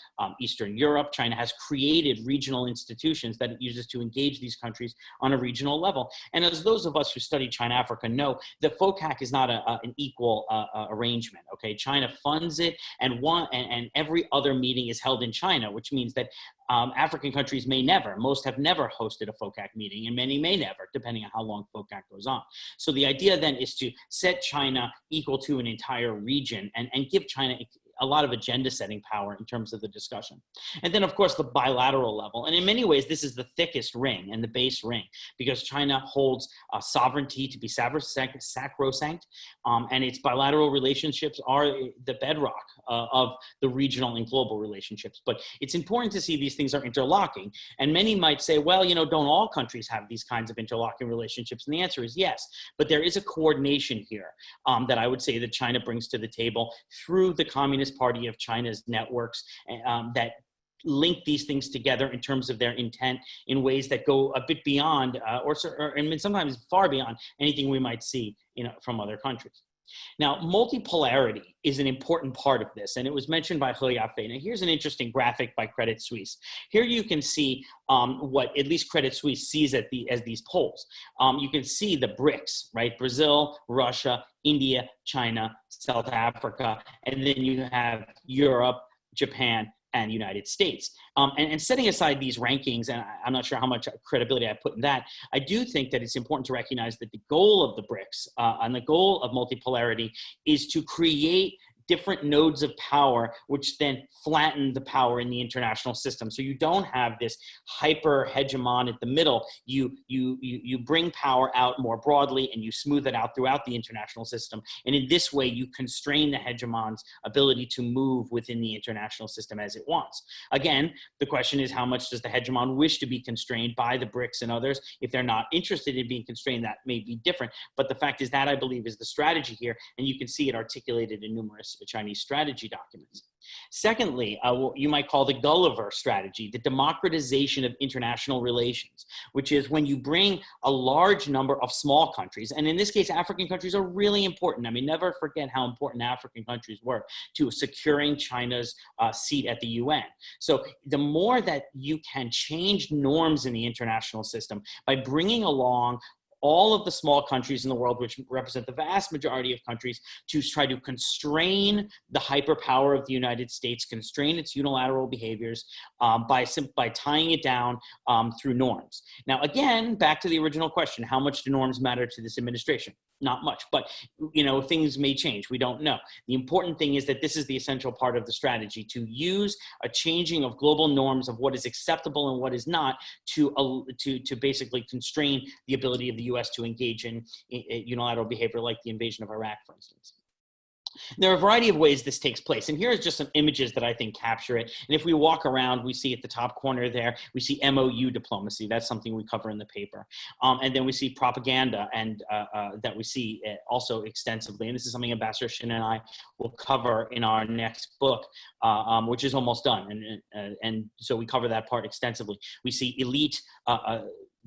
Eastern Europe. China has created regional institutions that it uses to engage these countries on a regional level. And as those of us who study China-Africa know, the FOCAC is not an equal arrangement, okay? China funds it, and every other meeting is held in China, which means that African countries may never, most have never hosted a FOCAC meeting, and many may never, depending on how long FOCAC goes on. So the idea then is to set China equal to an entire region and give China a lot of agenda setting power in terms of the discussion. And then of course the bilateral level. And in many ways, this is the thickest ring and the base ring, because China holds sovereignty to be sacrosanct, and its bilateral relationships are the bedrock of the regional and global relationships. But it's important to see these things are interlocking. And many might say, well, you know, don't all countries have these kinds of interlocking relationships? And the answer is yes, but there is a coordination here that I would say that China brings to the table through the Communist Party of China's networks that link these things together in terms of their intent in ways that go a bit beyond, or sometimes far beyond anything we might see, you know, from other countries. Now, multipolarity is an important part of this, and it was mentioned by He Yafei. Now, here's an interesting graphic by Credit Suisse. Here you can see what at least Credit Suisse sees as these poles. You can see the BRICS, right? Brazil, Russia, India, China, South Africa, and then you have Europe, Japan, and United States. And setting aside these rankings, and I'm not sure how much credibility I put in that, I do think that it's important to recognize that the goal of the BRICS and the goal of multipolarity is to create different nodes of power, which then flatten the power in the international system. So you don't have this hyper hegemon at the middle. You bring power out more broadly and you smooth it out throughout the international system. And in this way, you constrain the hegemon's ability to move within the international system as it wants. Again, the question is, how much does the hegemon wish to be constrained by the BRICS and others? If they're not interested in being constrained, that may be different. But the fact is that, I believe, is the strategy here. And you can see it articulated in numerous Chinese strategy documents. Secondly, what you might call the Gulliver strategy, the democratization of international relations, which is when you bring a large number of small countries, and in this case, African countries are really important. I mean, never forget how important African countries were to securing China's seat at the UN. So the more that you can change norms in the international system by bringing along all of the small countries in the world, which represent the vast majority of countries, to try to constrain the hyperpower of the United States, constrain its unilateral behaviors by tying it down through norms. Now, again, back to the original question, how much do norms matter to this administration? Not much, but you know, things may change. We don't know. The important thing is that this is the essential part of the strategy, to use a changing of global norms of what is acceptable and what is not to basically constrain the ability of the US to engage in unilateral behavior like the invasion of Iraq, for instance. There are a variety of ways this takes place. And here is just some images that I think capture it. And if we walk around, we see at the top corner there, we see MOU diplomacy. That's something we cover in the paper. And then we see propaganda, and that we see also extensively. And this is something Ambassador Shin and I will cover in our next book, which is almost done. And so we cover that part extensively. We see elite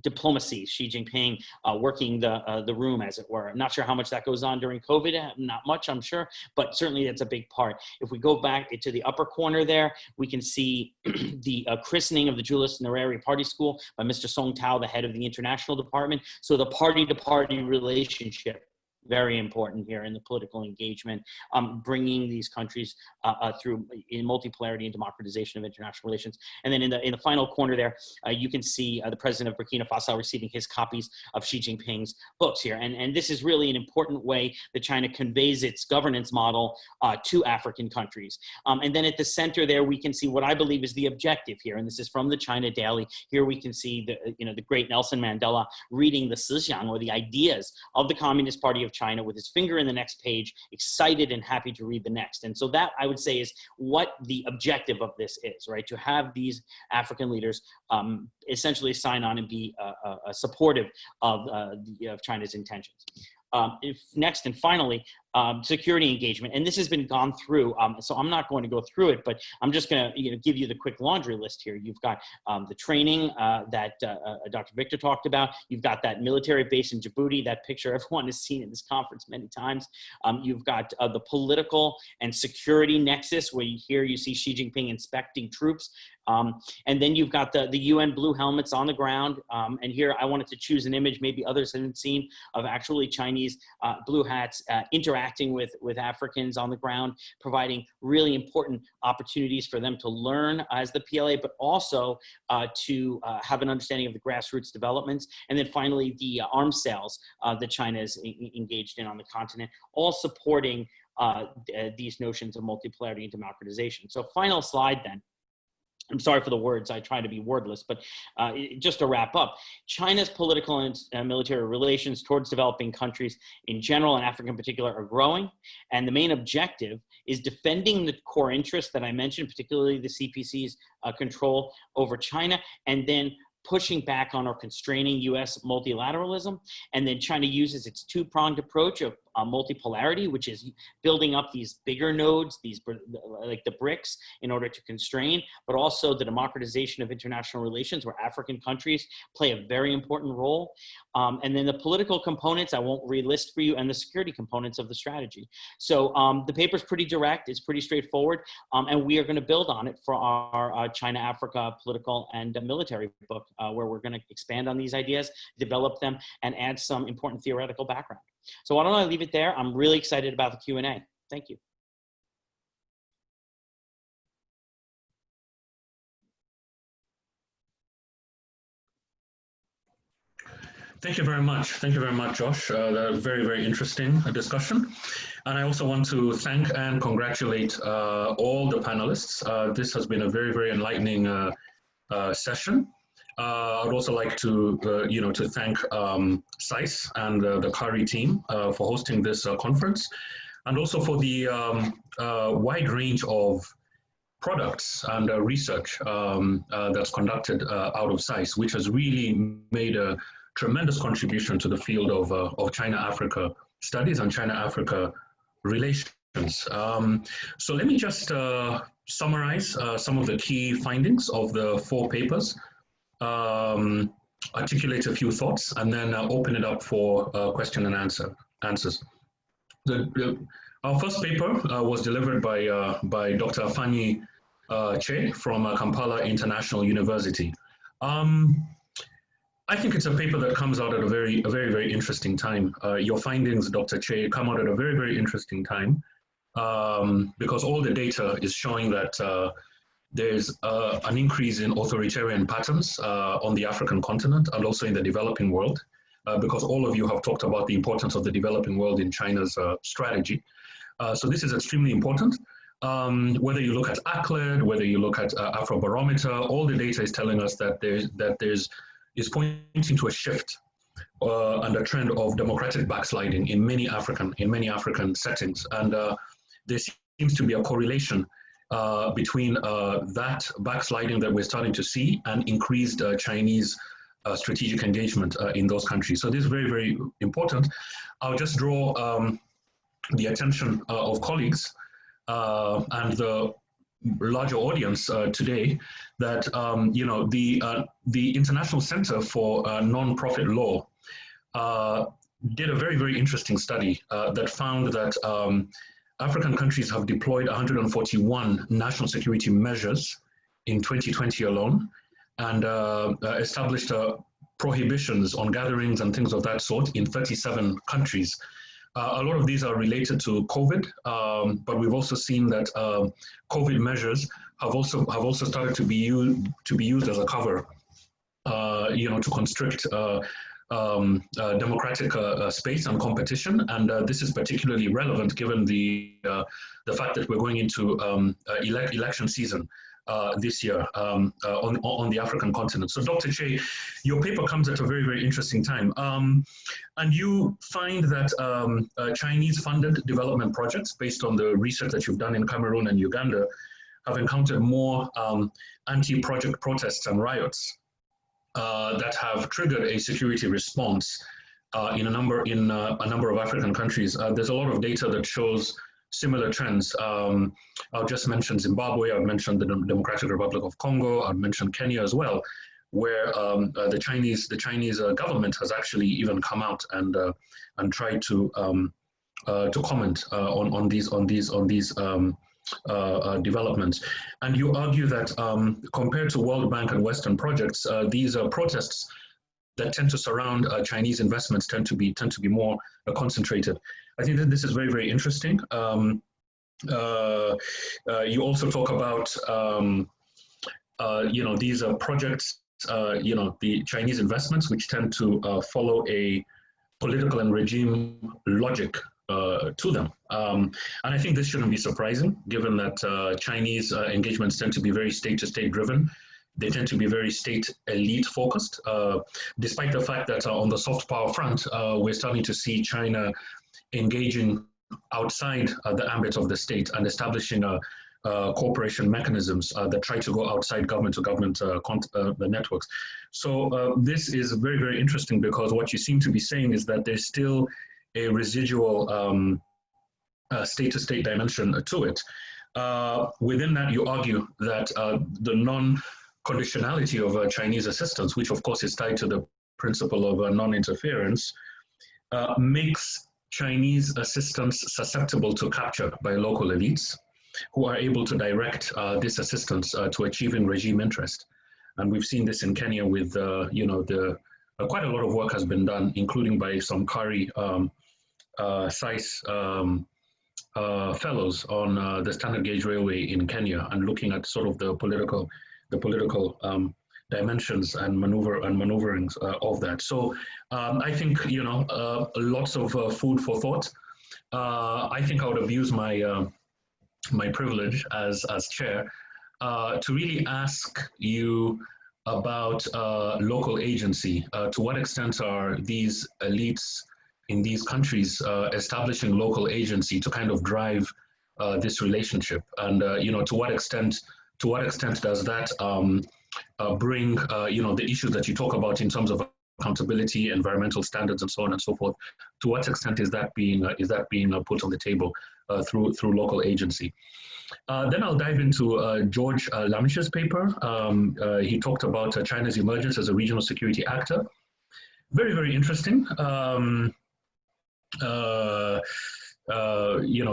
diplomacy, Xi Jinping working the room, as it were. I'm not sure how much that goes on during COVID, not much, I'm sure, but certainly that's a big part. If we go back to the upper corner there, we can see the christening of the Julius Nyerere Party School by Mr. Song Tao, the head of the international department. So the party-to-party relationship, very important here in the political engagement, bringing these countries through in multipolarity and democratization of international relations. And then in the final corner there, you can see the president of Burkina Faso receiving his copies of Xi Jinping's books here. And this is really an important way that China conveys its governance model to African countries. And then at the center there, we can see what I believe is the objective here. And this is from the China Daily. Here we can see the great Nelson Mandela reading the 思想, or the ideas of the Communist Party of China with his finger in the next page, excited and happy to read the next. And so that, I would say, is what the objective of this is, right? To have these African leaders essentially sign on and be supportive of China's intentions. Next and finally, security engagement, and this has been gone through, so I'm not going to go through it, but I'm just going to give you the quick laundry list here. You've got the training that Dr. Victor talked about. You've got that military base in Djibouti, that picture everyone has seen in this conference many times. You've got the political and security nexus, where you see Xi Jinping inspecting troops. And then you've got the UN blue helmets on the ground. And here I wanted to choose an image maybe others haven't seen of actually Chinese blue hats interacting with Africans on the ground, providing really important opportunities for them to learn as the PLA, but also to have an understanding of the grassroots developments. And then finally, the arms sales that China is engaged in on the continent, all supporting these notions of multipolarity and democratization. So final slide then. I'm sorry for the words, I try to be wordless, but just to wrap up, China's political and military relations towards developing countries in general, and Africa in particular, are growing. And the main objective is defending the core interests that I mentioned, particularly the CPC's control over China, and then pushing back on or constraining US multilateralism. And then China uses its two-pronged approach of multipolarity, which is building up these bigger nodes, these like the BRICS, in order to constrain, but also the democratization of international relations, where African countries play a very important role. And then the political components, I won't relist for you, and the security components of the strategy. So the paper's pretty direct, it's pretty straightforward, and we are going to build on it for our China-Africa political and military book, where we're going to expand on these ideas, develop them, and add some important theoretical background. So why don't I leave it there? I'm really excited about the Q&A. Thank you. Thank you very much. Thank you very much, Josh. That was very, very interesting discussion. And I also want to thank and congratulate all the panelists. This has been a very, very enlightening session. I'd also like to, to thank SAIS and the CARI team for hosting this conference, and also for the wide range of products and research that's conducted out of SAIS, which has really made a tremendous contribution to the field of China-Africa studies and China-Africa relations. So let me just summarize some of the key findings of the 4 papers, articulate a few thoughts, and then open it up for question and answers. Our first paper was delivered by Dr. Afa'anwi Che from Kampala International University. I think it's a paper that comes out at a very, very interesting time. Your findings, Dr. Che, come out at a very, very interesting time because all the data is showing that there's an increase in authoritarian patterns on the African continent and also in the developing world, because all of you have talked about the importance of the developing world in China's strategy. So this is extremely important. Whether you look at ACLED, whether you look at Afrobarometer, all the data is telling us that is pointing to a shift and a trend of democratic backsliding in many African settings. And there seems to be a correlation between that backsliding that we're starting to see and increased Chinese strategic engagement in those countries. So this is very, very important. I'll just draw the attention of colleagues and the larger audience today that the International Center for Non-Profit Law did a very, very interesting study that found that African countries have deployed 141 national security measures in 2020 alone, and established prohibitions on gatherings and things of that sort in 37 countries. A lot of these are related to COVID, but we've also seen that COVID measures have also started to be used as a cover, to constrict democratic space and competition. And this is particularly relevant given the fact that we're going into election season this year on the African continent. So Dr. Che, your paper comes at a very, very interesting time. And you find that Chinese-funded development projects, based on the research that you've done in Cameroon and Uganda, have encountered more anti-project protests and riots that have triggered a security response in a number of African countries. There's a lot of data that shows similar trends. I'll just mention Zimbabwe. I've mentioned the Democratic Republic of Congo. I've mentioned Kenya as well, where the Chinese government has actually even come out and tried to comment on these developments. And you argue that compared to World Bank and Western projects, these protests that tend to surround Chinese investments tend to be more concentrated. I think that this is very, very interesting. You also talk about these projects, the Chinese investments, which tend to follow a political and regime logic to them. And I think this shouldn't be surprising, given that Chinese engagements tend to be very state-to-state driven. They tend to be very state elite focused, despite the fact that on the soft power front, we're starting to see China engaging outside the ambit of the state and establishing cooperation mechanisms that try to go outside government-to-government the networks. So this is very, very interesting, because what you seem to be saying is that there's still a residual state-to-state dimension to it. Within that, you argue that the non-conditionality of Chinese assistance, which of course is tied to the principle of non-interference, makes Chinese assistance susceptible to capture by local elites who are able to direct this assistance to achieving regime interest. And we've seen this in Kenya with, quite a lot of work has been done, including by some CARI SAIS fellows on the standard gauge railway in Kenya, and looking at sort of the political dimensions and maneuverings of that. So I think lots of food for thought. I think I would have used my my privilege as chair to really ask you about local agency. To what extent are these elites in these countries establishing local agency to kind of drive this relationship? And to what extent does that bring the issues that you talk about in terms of accountability, environmental standards, and so on and so forth? To what extent is that being put on the table through local agency? Then I'll dive into Georg LAMMICH's paper. He talked about China's emergence as a regional security actor. Very, very interesting.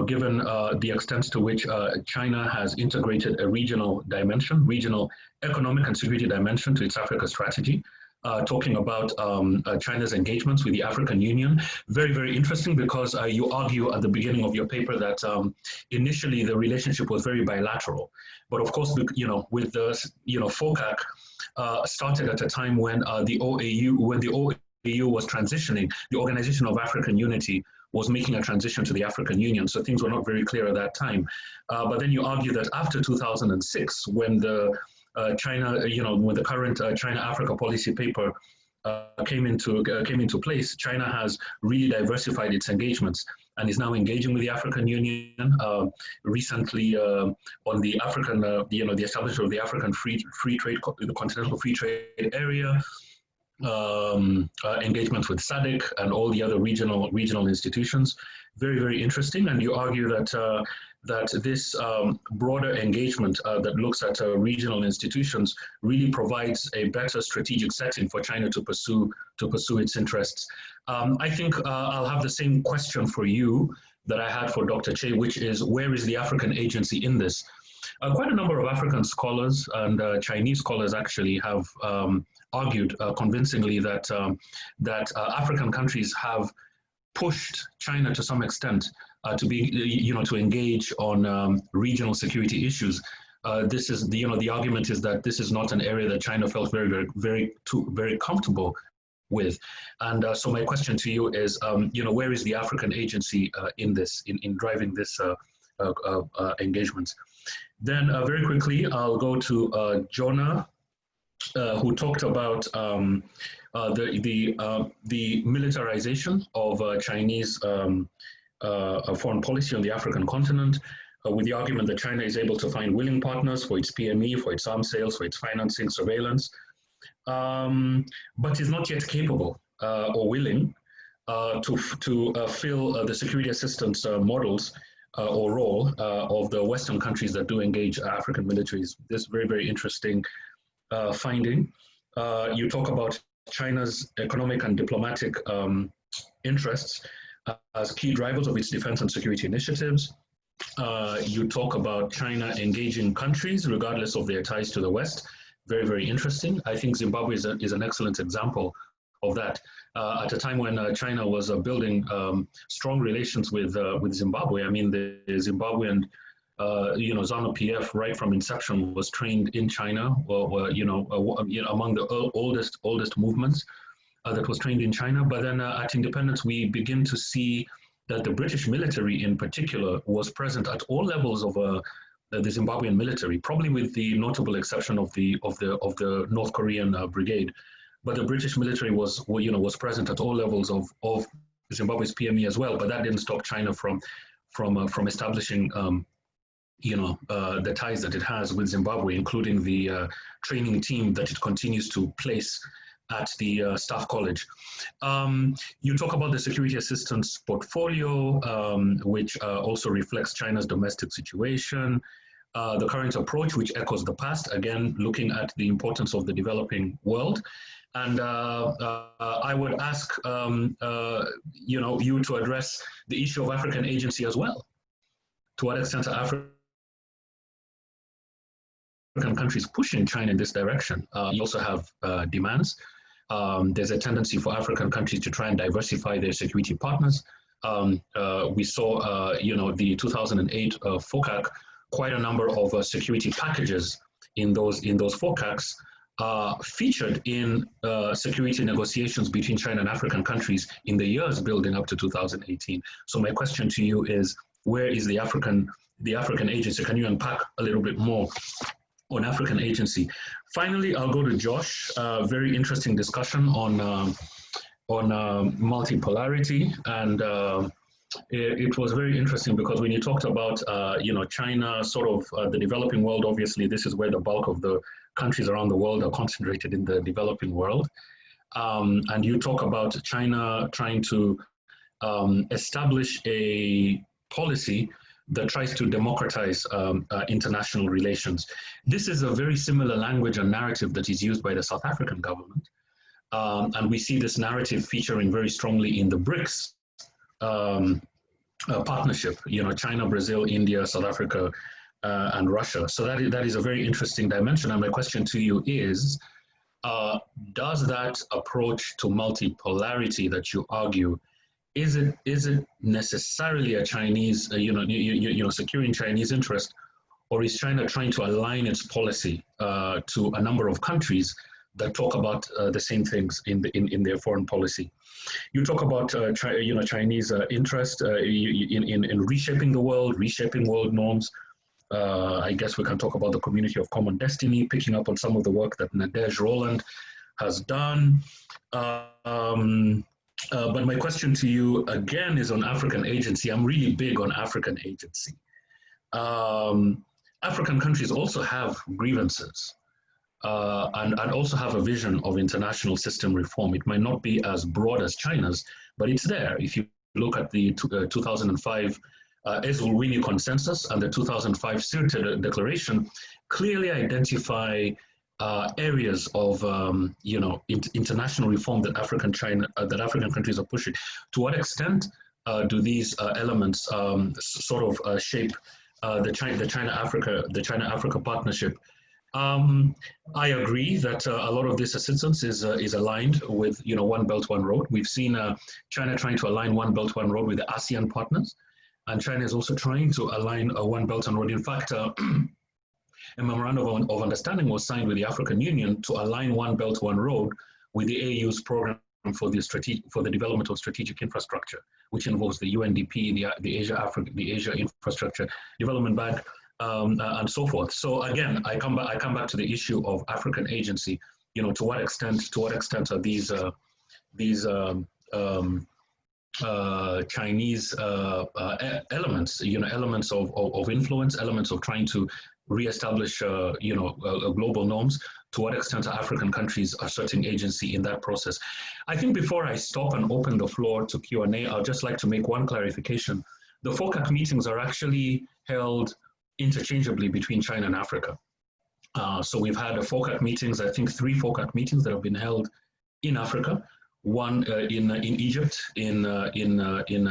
Given the extent to which China has integrated a regional dimension, regional economic and security dimension to its Africa strategy, talking about China's engagements with the African Union. Very, very interesting, because you argue at the beginning of your paper that initially the relationship was very bilateral. But of course, with the, FOCAC started at a time when the OAU was transitioning, the Organization of African Unity was making a transition to the African Union, so things were not very clear at that time. But then you argue that after 2006, when the when the current China-Africa policy paper came into place, China has really diversified its engagements and is now engaging with the African Union. Recently, on the African, the establishment of the African free trade, the Continental Free Trade Area. Engagements with SADC and all the other regional institutions. Very, very interesting. And you argue that this broader engagement that looks at regional institutions really provides a better strategic setting for China to pursue its interests. I think I'll have the same question for you that I had for Dr. Che, which is, where is the African agency in this? Quite a number of African scholars and Chinese scholars actually have argued convincingly that African countries have pushed China to some extent to be, to engage on regional security issues. This is the argument is that this is not an area that China felt very comfortable with. And so my question to you is, where is the African agency in this, in driving this engagements. Then very quickly, I'll go to Jonah, who talked about the militarization of Chinese foreign policy on the African continent, with the argument that China is able to find willing partners for its PME, for its arms sales, for its financing, surveillance, but is not yet capable or willing to fill the security assistance models or role of the Western countries that do engage African militaries. This is very, very interesting finding. You talk about China's economic and diplomatic interests as key drivers of its defense and security initiatives. You talk about China engaging countries regardless of their ties to the West. Very, very interesting. I think Zimbabwe is an excellent example of that. At a time when China was building strong relations with Zimbabwe, I mean, the Zimbabwean ZANU-PF right from inception was trained in China, among the oldest movements that was trained in China. But then at independence, we begin to see that the British military in particular was present at all levels of the Zimbabwean military, probably with the notable exception of the North Korean brigade. But the British military was present at all levels of Zimbabwe's PME as well. But that didn't stop China from establishing the ties that it has with Zimbabwe, including the training team that it continues to place at the Staff College. You talk about the security assistance portfolio, which also reflects China's domestic situation, the current approach, which echoes the past, again, looking at the importance of the developing world. And I would ask you to address the issue of African agency as well. To what extent are African countries pushing China in this direction? You also have demands. There's a tendency for African countries to try and diversify their security partners. We saw, the 2008 FOCAC, quite a number of security packages in those FOCACs featured in security negotiations between China and African countries in the years building up to 2018. So my question to you is, where is the African agency? Can you unpack a little bit more on African agency? Finally, I'll go to Josh. Very interesting discussion on multipolarity, and it was very interesting because when you talked about China, sort of the developing world, obviously this is where the bulk of the countries around the world are concentrated, in the developing world, and you talk about China trying to establish a policy that tries to democratize international relations. This is a very similar language and narrative that is used by the South African government. And we see this narrative featuring very strongly in the BRICS partnership, China, Brazil, India, South Africa, and Russia. So that is a very interesting dimension. And my question to you is, does that approach to multipolarity that you argue, is it necessarily a Chinese, securing Chinese interest, or is China trying to align its policy to a number of countries that talk about the same things in their foreign policy? You talk about Chinese interest in reshaping the world, reshaping world norms. I guess we can talk about the Community of Common Destiny, picking up on some of the work that Nadege Roland has done. But my question to you again is on African agency. I'm really big on African agency. African countries also have grievances and also have a vision of international system reform. It might not be as broad as China's, but it's there. If you look at the 2005 Eswulwini Consensus and the 2005 Sirte Declaration, clearly identify areas of international reform that African countries are pushing. To what extent do these elements shape the China-Africa partnership? I agree that a lot of this assistance is aligned with One Belt One Road. We've seen China trying to align One Belt One Road with the ASEAN partners, and China is also trying to align a One Belt One Road. In fact, a memorandum of understanding was signed with the African Union to align One Belt One Road with the AU's program for the development of strategic infrastructure, which involves the UNDP, the Asia Infrastructure Development Bank, and so forth. So again, I come back to the issue of African agency. You know, to what extent are these Chinese elements, you know, elements of influence, elements of trying to reestablish, global norms. To what extent are African countries asserting agency in that process? I think before I stop and open the floor to Q&A, I'd just like to make one clarification. The FOCAC meetings are actually held interchangeably between China and Africa. So we've had FOCAC meetings, I think 3 FOCAC meetings that have been held in Africa, one in Egypt, in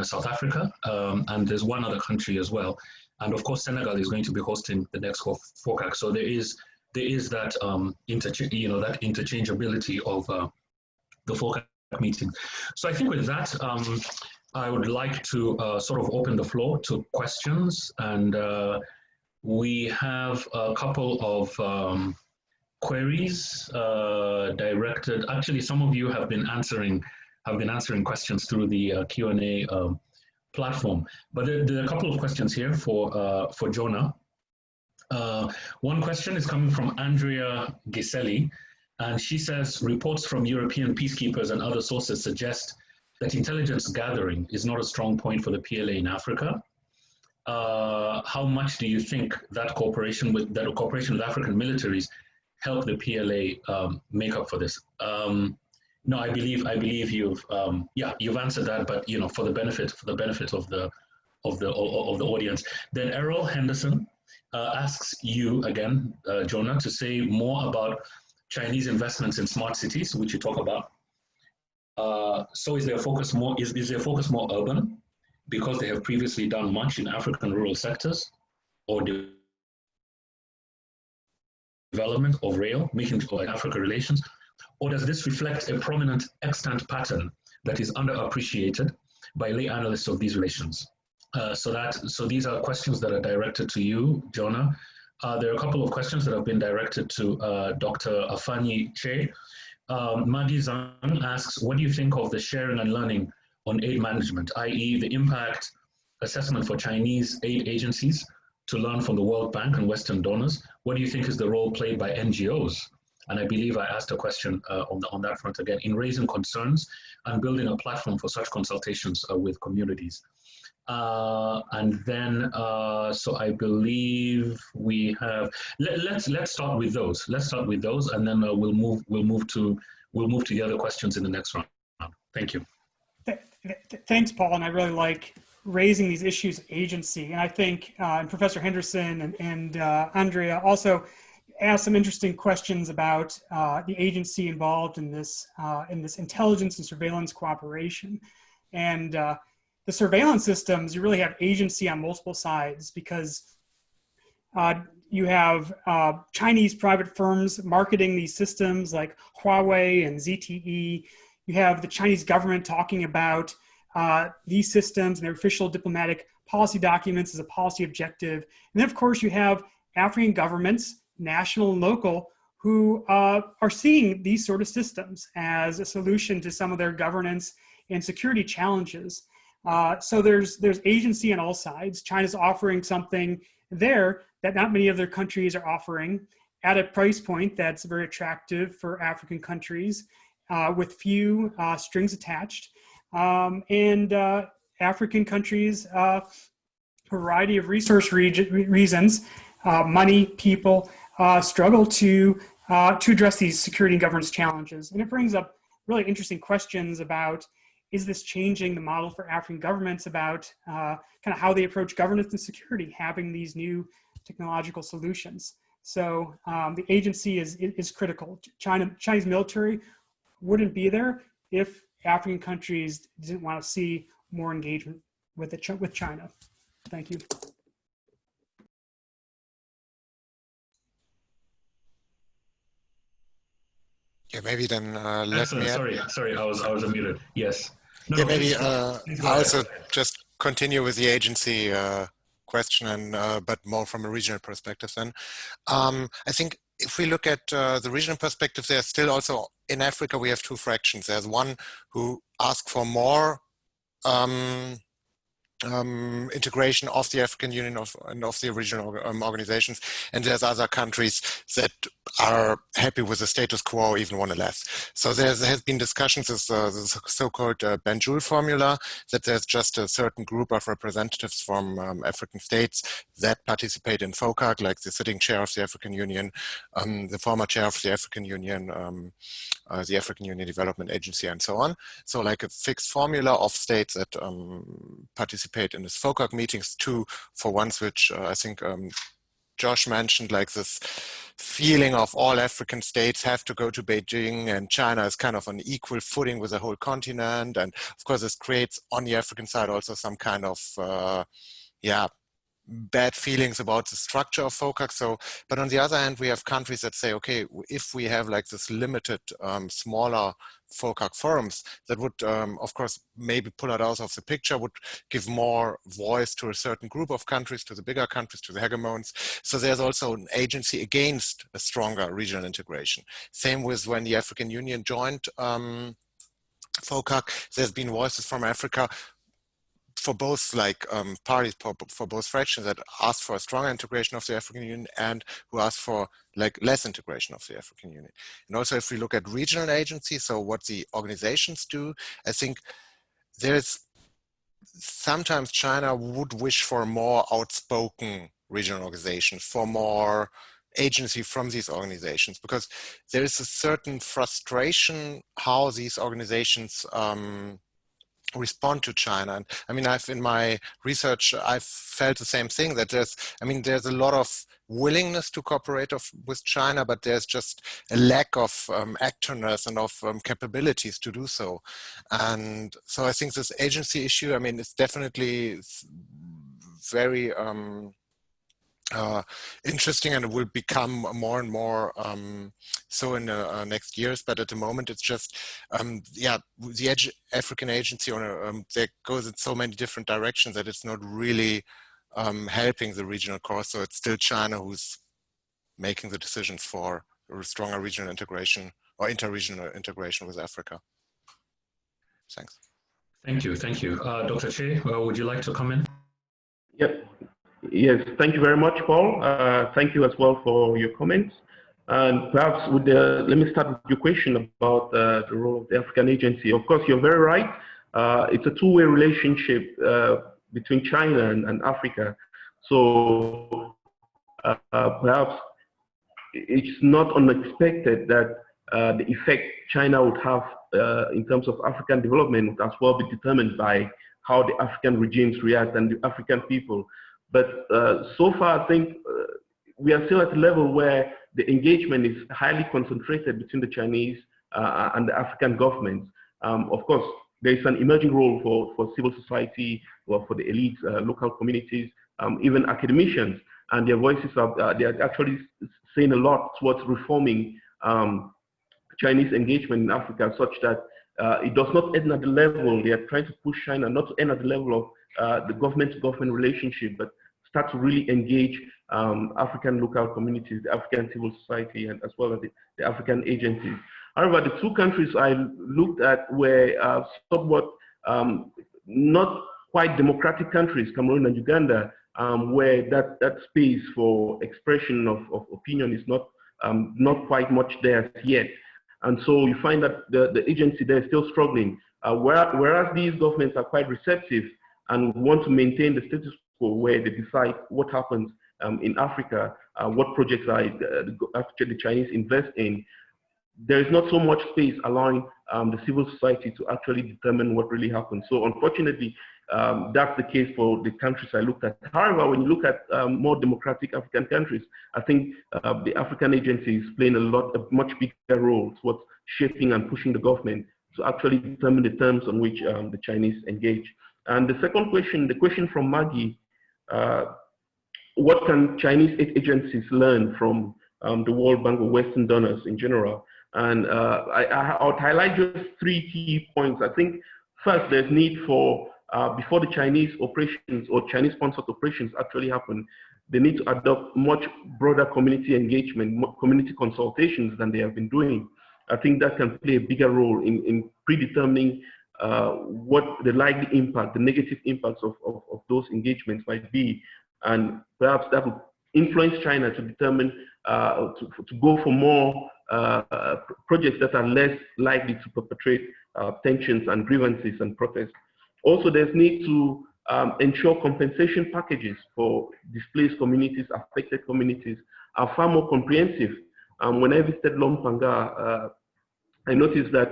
South Africa, and there's one other country as well. And of course, Senegal is going to be hosting the next FOCAC. So there is that that interchangeability of the FOCAC meeting. So I think with that, I would like to sort of open the floor to questions, and we have a couple of queries directed. Actually, some of you have been answering questions through the Q&A platform. But there are a couple of questions here for Jonah. One question is coming from Andrea Giselli, and she says, reports from European peacekeepers and other sources suggest that intelligence gathering is not a strong point for the PLA in Africa. How much do you think that cooperation with African militaries help the PLA make up for this? No, I believe you've answered that, but you know, for the benefit of the audience. Then Errol Henderson asks you again, Jonah, to say more about Chinese investments in smart cities, which you talk about. So is their focus more urban because they have previously done much in African rural sectors, or development of rail, making like Africa relations, or does this reflect a prominent extant pattern that is underappreciated by lay analysts of these relations? So these are questions that are directed to you, Jonah. There are a couple of questions that have been directed to Dr. Afa'anwi Che. Maggie Zhang asks, what do you think of the sharing and learning on aid management, i.e. the impact assessment for Chinese aid agencies to learn from the World Bank and Western donors? What do you think is the role played by NGOs? And I believe I asked a question on that front again, in raising concerns and building a platform for such consultations with communities. And then, so I believe we have. Let's start with those. Let's start with those, and then we'll move to the other questions in the next round. Thank you. Thanks, Paul. And I really like raising these issues of agency. And I think and Professor Henderson and Andrea also asked some interesting questions about the agency involved in this intelligence and surveillance cooperation. And the surveillance systems, you really have agency on multiple sides, because you have Chinese private firms marketing these systems like Huawei and ZTE. You have the Chinese government talking about these systems and their official diplomatic policy documents as a policy objective. And then, of course, you have African governments, national and local, who are seeing these sort of systems as a solution to some of their governance and security challenges. So there's agency on all sides. China's offering something there that not many other countries are offering at a price point that's very attractive for African countries, with few strings attached. And African countries, a variety of resource reasons, money, people, struggle to address these security and governance challenges. And it brings up really interesting questions about, is this changing the model for African governments about kind of how they approach governance and security, having these new technological solutions? So the agency is critical. Chinese military wouldn't be there if African countries didn't want to see more engagement with China. Thank you. Yeah, maybe then let me. Sorry, I was unmuted. Yes. No, yeah, maybe I also just continue with the agency question, and but more from a regional perspective. Then I think if we look at the regional perspective, there's still also in Africa, we have two fractions. There's one who ask for more integration of the African Union and of the regional organizations, and there's other countries that are happy with the status quo or even want to less. So there has been discussions of the so-called Banjul formula, that there's just a certain group of representatives from African states that participate in FOCAC, like the sitting chair of the African Union, the former chair of the African Union, the African Union Development Agency, and so on. So like a fixed formula of states that participate in this FOCAC meetings, two for ones which I think Josh mentioned, like this feeling of all African states have to go to Beijing, and China is kind of on equal footing with the whole continent. And of course, this creates on the African side also some kind of, bad feelings about the structure of FOCAC. So, but on the other hand, we have countries that say, okay, if we have like this limited, smaller FOCAC forums, that would, of course, maybe pull it out of the picture, would give more voice to a certain group of countries, to the bigger countries, to the hegemons. So there's also an agency against a stronger regional integration. Same with when the African Union joined FOCAC, there's been voices from Africa for both like parties, for both fractions that asked for a stronger integration of the African Union and who asked for like less integration of the African Union. And also if we look at regional agencies, so what the organizations do, I think there's sometimes China would wish for more outspoken regional organizations, for more agency from these organizations, because there is a certain frustration how these organizations respond to China. And I mean, in my research, I've felt the same thing, that there's a lot of willingness to cooperate with China, but there's just a lack of activeness and of capabilities to do so. And so I think this agency issue, I mean, it's definitely very interesting, and it will become more and more so in the next years. But at the moment, it's just, the African agency that goes in so many different directions that it's not really helping the regional course. So it's still China who's making the decisions for a stronger regional integration or interregional integration with Africa. Thanks. Thank you. Dr. Che, would you like to comment? Yep. Yes, thank you very much, Paul. Thank you as well for your comments. And perhaps let me start with your question about the role of the African agency. Of course, you're very right. It's a two-way relationship between China and Africa. So perhaps it's not unexpected that the effect China would have in terms of African development would as well be determined by how the African regimes react and the African people. But so far, I think we are still at a level where the engagement is highly concentrated between the Chinese and the African governments. Of course, there is an emerging role for civil society, or for the elites, local communities, even academicians, and their voices they are actually saying a lot towards reforming Chinese engagement in Africa, such that it does not end at the level, they are trying to push China not to end at the level of the government-to-government relationship, but start to really engage African local communities, the African civil society, and as well as the African agencies. However, the two countries I looked at were somewhat not quite democratic countries, Cameroon and Uganda, where that space for expression of opinion is not quite much there yet. And so you find that the agency there is still struggling, whereas these governments are quite receptive and want to maintain the status quo where they decide what happens in Africa, what projects the Chinese invest in. There is not so much space allowing the civil society to actually determine what really happens. So unfortunately, that's the case for the countries I looked at. However, when you look at more democratic African countries, I think the African agency is playing a much bigger role towards shaping and pushing the government to actually determine the terms on which the Chinese engage. And the second question, the question from Maggie, what can Chinese agencies learn from the World Bank or Western donors in general? And I would highlight just three key points. I think first, there's need for, before the Chinese operations or Chinese-sponsored operations actually happen, they need to adopt much broader community engagement, community consultations than they have been doing. I think that can play a bigger role in predetermining what the likely impact, the negative impacts of those engagements might be. And perhaps that would influence China to determine, to go for more projects that are less likely to perpetrate tensions and grievances and protests. Also, there's need to ensure compensation packages for displaced communities, affected communities are far more comprehensive. When I visited Lompanga, I noticed that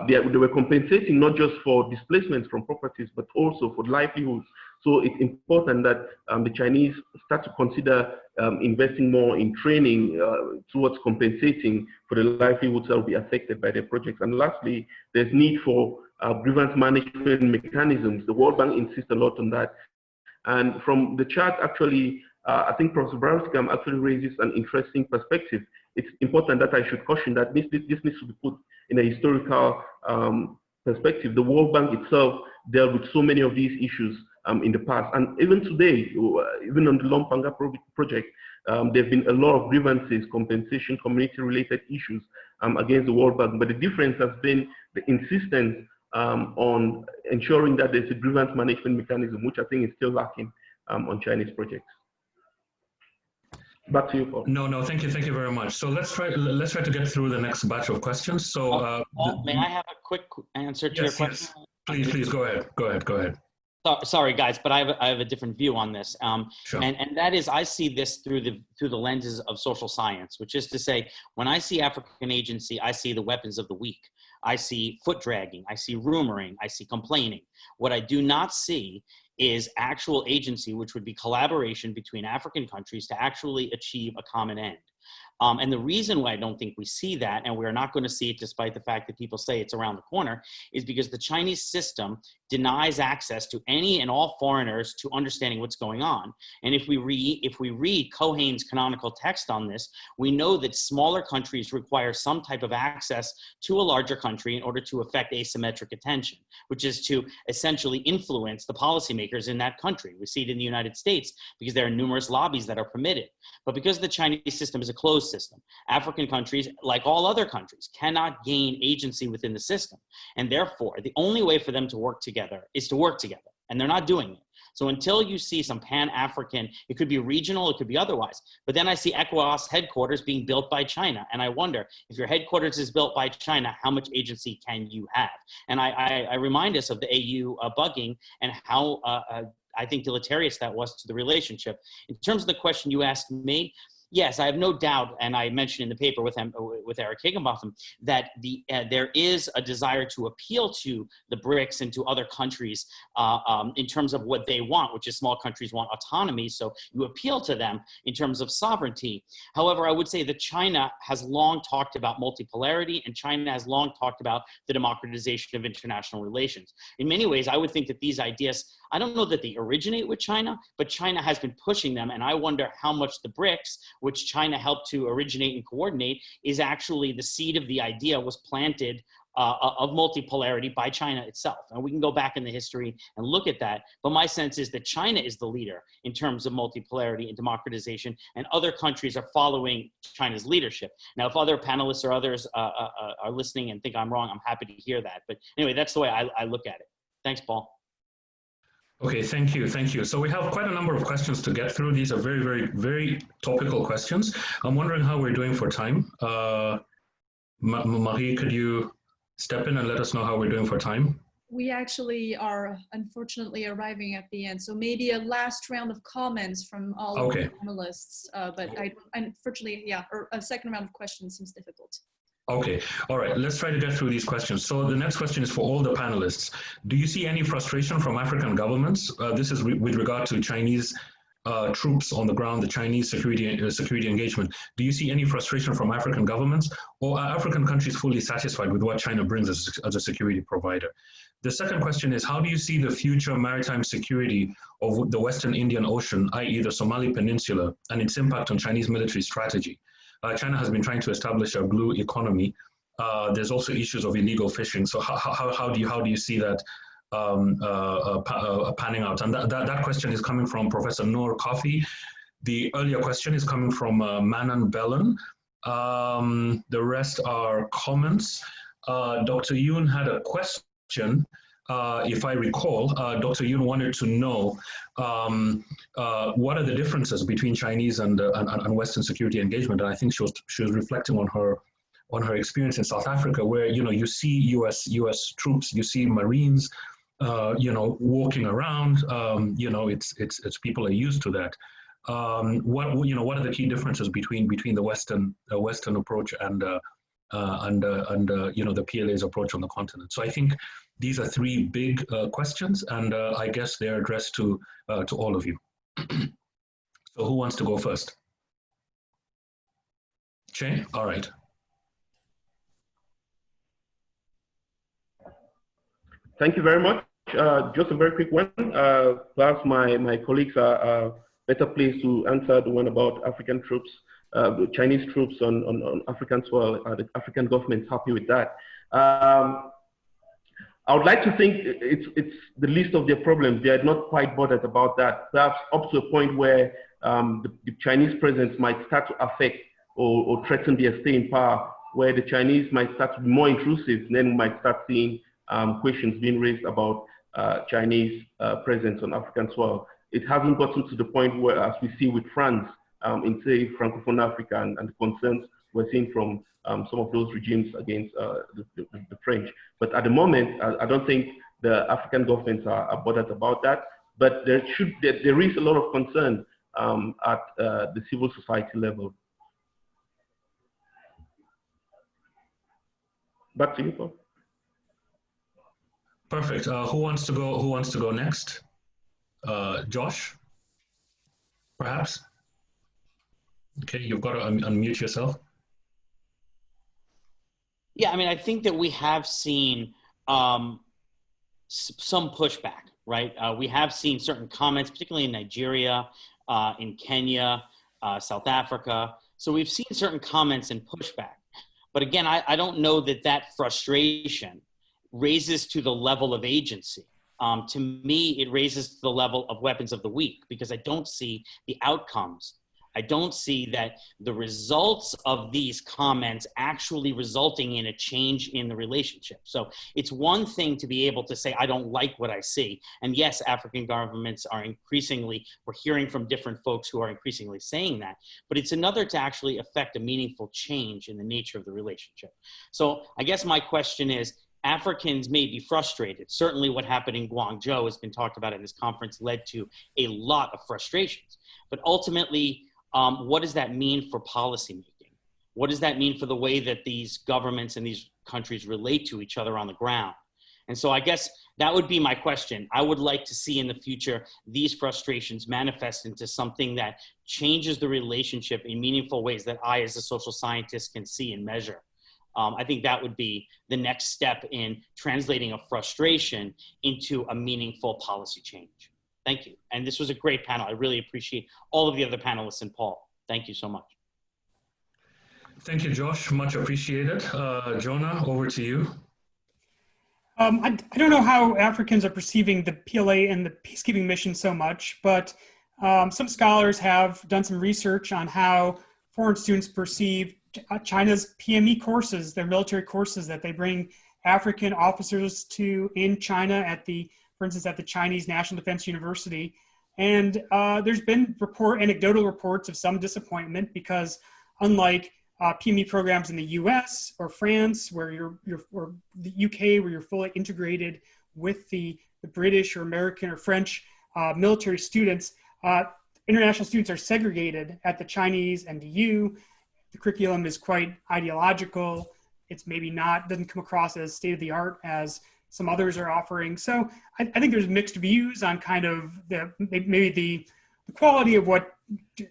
they were compensating not just for displacements from properties, but also for livelihoods. So it's important that the Chinese start to consider investing more in training towards compensating for the livelihoods that will be affected by their projects. And lastly, there's need for grievance management mechanisms. The World Bank insists a lot on that. And from the chart, actually, I think Professor Brownskam actually raises an interesting perspective. It's important that I should caution that this needs to be put in a historical perspective. The World Bank itself dealt with so many of these issues in the past. And even today, even on the Lompanga project, there have been a lot of grievances, compensation, community-related issues against the World Bank. But the difference has been the insistence on ensuring that there's a grievance management mechanism, which I think is still lacking on Chinese projects. Back to you, Paul. No, thank you very much. So let's try to get through the next batch of questions. So, Paul, may I have a quick answer to your question? Yes. Please go ahead. Sorry, guys, but I have a different view on this, Sure. and that is I see this through the lenses of social science, which is to say, when I see African agency, I see the weapons of the weak. I see foot dragging, I see rumoring, I see complaining. What I do not see is actual agency, which would be collaboration between African countries to actually achieve a common end. And the reason why I don't think we see that, and we're not going to see it despite the fact that people say it's around the corner, is because the Chinese system denies access to any and all foreigners to understanding what's going on. And if we read Cohen's canonical text on this, we know that smaller countries require some type of access to a larger country in order to affect asymmetric attention, which is to essentially influence the policymakers in that country. We see it in the United States because there are numerous lobbies that are permitted. But because the Chinese system is a closed system, African countries, like all other countries, cannot gain agency within the system. And therefore, the only way for them to work together is to work together. And they're not doing it. So until you see some Pan-African, it could be regional, it could be otherwise. But then I see ECOWAS headquarters being built by China. And I wonder, if your headquarters is built by China, how much agency can you have? And I remind us of the AU bugging and how I think deleterious that was to the relationship. In terms of the question you asked me, yes, I have no doubt, and I mentioned in the paper with Eric Higginbotham, that there is a desire to appeal to the BRICS and to other countries in terms of what they want, which is small countries want autonomy, so you appeal to them in terms of sovereignty. However, I would say that China has long talked about multipolarity, and China has long talked about the democratization of international relations. In many ways, I would think that these ideas, I don't know that they originate with China, but China has been pushing them, and I wonder how much the BRICS, which China helped to originate and coordinate, is actually the seed of the idea was planted of multipolarity by China itself. And we can go back in the history and look at that. But my sense is that China is the leader in terms of multipolarity and democratization, and other countries are following China's leadership. Now, if other panelists or others are listening and think I'm wrong, I'm happy to hear that. But anyway, that's the way I look at it. Thanks, Paul. Okay, thank you. So we have quite a number of questions to get through. These are very, very, very topical questions. I'm wondering how we're doing for time. Marie, could you step in and let us know how we're doing for time? We actually are unfortunately arriving at the end. So maybe a last round of comments from all of the panelists, but unfortunately, yeah, or a second round of questions seems difficult. Okay, all right, let's try to get through these questions. So the next question is for all the panelists. Do you see any frustration from African governments? This is with regard to Chinese troops on the ground, the Chinese security engagement. Do you see any frustration from African governments, or are African countries fully satisfied with what China brings as a security provider? The second question is, how do you see the future maritime security of the Western Indian Ocean, i.e. the Somali Peninsula, and its impact on Chinese military strategy? China has been trying to establish a blue economy. There's also issues of illegal fishing. So how do you see that panning out? And that question is coming from Professor Noor Kofi. The earlier question is coming from Manan Bellon. The rest are comments. Dr. Yoon had a question. If I recall, Dr. Yoon wanted to know what are the differences between Chinese and Western security engagement, and I think she was reflecting on her experience in South Africa, where you see U.S. troops, you see Marines, walking around. It's people are used to that. What are the key differences between the Western approach and the PLA's approach on the continent? So I think these are three big questions, and I guess they're addressed to all of you. So who wants to go first? Che? All right. Thank you very much. Just a very quick one. Perhaps my colleagues are better placed to answer the one about African troops, Chinese troops on African soil. Are the African governments happy with that? I would like to think it's the least of their problems. They are not quite bothered about that. Perhaps up to a point where the Chinese presence might start to affect or threaten their stay in power, where the Chinese might start to be more intrusive. Then we might start seeing questions being raised about Chinese presence on African soil. It hasn't gotten to the point where, as we see with France in, say, Francophone Africa, and the concerns we're seeing from some of those regimes against the French. But at the moment, I don't think the African governments are bothered about that. But there is a lot of concern at the civil society level. Back to you, Paul. Perfect. Who wants to go next? Josh, perhaps? Okay, you've got to unmute yourself. Yeah, I mean, I think that we have seen some pushback, right? We have seen certain comments, particularly in Nigeria, in Kenya, South Africa. So we've seen certain comments and pushback. But again, I don't know that frustration raises to the level of agency. To me, it raises to the level of weapons of the weak, because I don't see the outcomes. I don't see that the results of these comments actually resulting in a change in the relationship. So it's one thing to be able to say, I don't like what I see. And yes, African governments are increasingly, we're hearing from different folks who are increasingly saying that, but it's another to actually affect a meaningful change in the nature of the relationship. So I guess my question is, Africans may be frustrated. Certainly what happened in Guangzhou has been talked about at this conference, led to a lot of frustrations. But ultimately, what does that mean for policymaking? What does that mean for the way that these governments and these countries relate to each other on the ground? And so I guess that would be my question. I would like to see in the future these frustrations manifest into something that changes the relationship in meaningful ways that I, as a social scientist, can see and measure. I think that would be the next step in translating a frustration into a meaningful policy change. Thank you. And this was a great panel. I really appreciate all of the other panelists and Paul. Thank you so much. Thank you, Josh. Much appreciated. Jonah, over to you. I don't know how Africans are perceiving the PLA and the peacekeeping mission so much, but some scholars have done some research on how foreign students perceive China's PME courses, their military courses that they bring African officers to in China for instance, at the Chinese National Defense University. And there's been anecdotal reports of some disappointment, because unlike PME programs in the US or France, or the UK, where you're fully integrated with the British or American or French military students, international students are segregated at the Chinese and the EU. The curriculum is quite ideological. It's maybe doesn't come across as state-of-the-art as some others are offering. So I think there's mixed views on kind of maybe the quality of what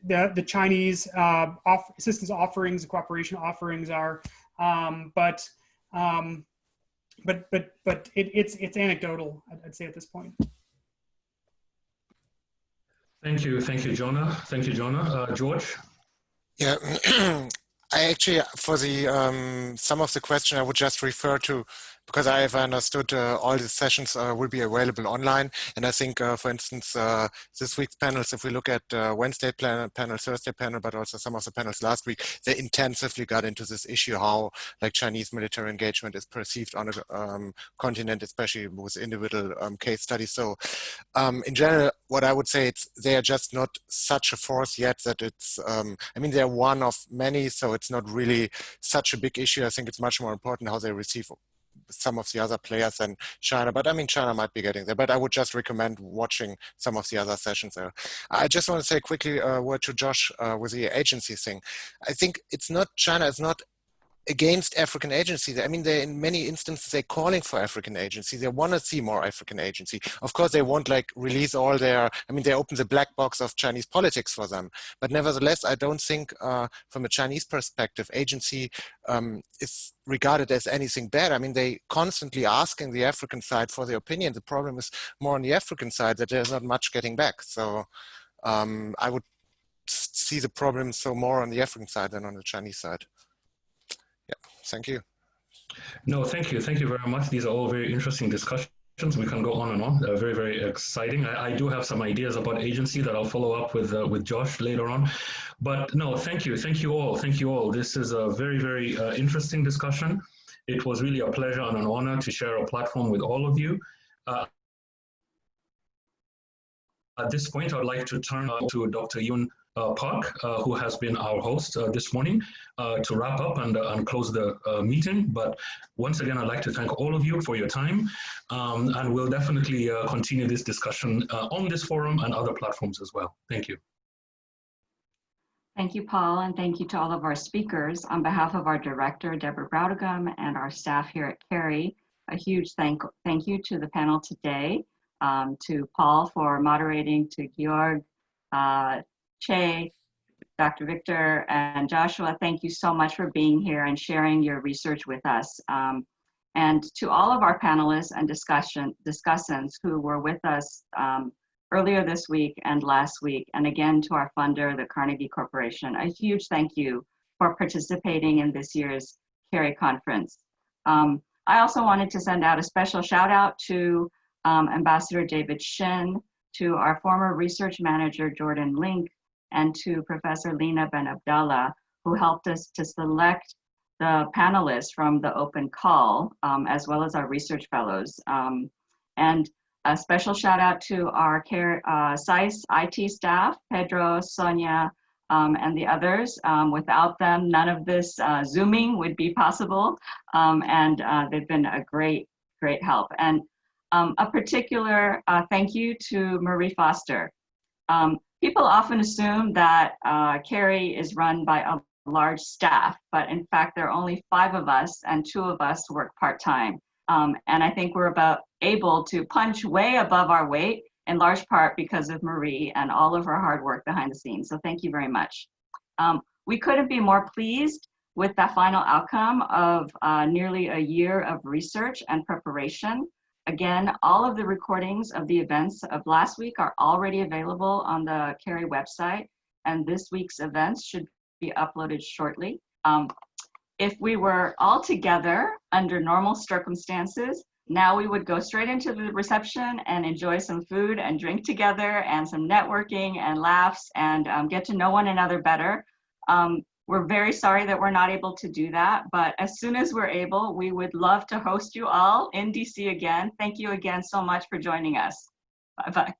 the Chinese assistance offerings, the cooperation offerings are, but it's anecdotal, I'd say, at this point. Thank you, Jonah. Thank you, Jonah. George. Yeah, I actually, for the some of the question, I would just refer to because I have understood all the sessions will be available online. And I think, for instance, this week's panels, if we look at Wednesday panel, Thursday panel, but also some of the panels last week, they intensively got into this issue, how like Chinese military engagement is perceived on a continent, especially with individual case studies. So in general, what I would say, they are just not such a force yet that it's, I mean, they're one of many, so it's not really such a big issue. I think it's much more important how they receive some of the other players than China, but I mean, China might be getting there, but I would just recommend watching some of the other sessions there. I just want to say quickly a word to Josh with the agency thing. I think it's not China, it's not against African agency. I mean, they in many instances, they're calling for African agency. They want to see more African agency. Of course, they won't like release all their, I mean, they open the black box of Chinese politics for them. But nevertheless, I don't think from a Chinese perspective, agency is regarded as anything bad. I mean, they constantly asking the African side for their opinion. The problem is more on the African side that there's not much getting back. So I would see the problem so more on the African side than on the Chinese side. Yeah, thank you. No, thank you. Thank you very much. These are all very interesting discussions. We can go on and on. Very, very exciting. I do have some ideas about agency that I'll follow up with Josh later on. But no, thank you. Thank you all. Thank you all. This is a very, very interesting discussion. It was really a pleasure and an honor to share a platform with all of you. At this point, I'd like to turn to Dr. Yoon Park, who has been our host this morning, to wrap up and close the meeting. But once again, I'd like to thank all of you for your time, and we'll definitely continue this discussion on this forum and other platforms as well. Thank you. Thank you, Paul, and thank you to all of our speakers. On behalf of our director, Deborah Browdegum, and our staff here at CARI, a huge thank you to the panel today, to Paul for moderating, to Georg, Che, Dr. Victor, and Joshua. Thank you so much for being here and sharing your research with us. And to all of our panelists and discussants who were with us earlier this week and last week, and again to our funder, the Carnegie Corporation, a huge thank you for participating in this year's CARI conference. I also wanted to send out a special shout out to Ambassador David Shin, to our former research manager, Jordan Link, and to Professor Lena Ben Abdallah, who helped us to select the panelists from the open call, as well as our research fellows. And a special shout out to our SAIS IT staff, Pedro, Sonia, and the others. Without them, none of this Zooming would be possible. And they've been a great help. And a particular thank you to Marie Foster. People often assume that CARI is run by a large staff, but in fact, there are only 5 of us and 2 of us work part-time. And I think we're about able to punch way above our weight, in large part because of Marie and all of her hard work behind the scenes. So thank you very much. We couldn't be more pleased with the final outcome of nearly a year of research and preparation. Again, all of the recordings of the events of last week are already available on the CARI website, and this week's events should be uploaded shortly. If we were all together under normal circumstances, now we would go straight into the reception and enjoy some food and drink together and some networking and laughs and get to know one another better. We're very sorry that we're not able to do that, but as soon as we're able, we would love to host you all in DC again. Thank you again so much for joining us. Bye-bye.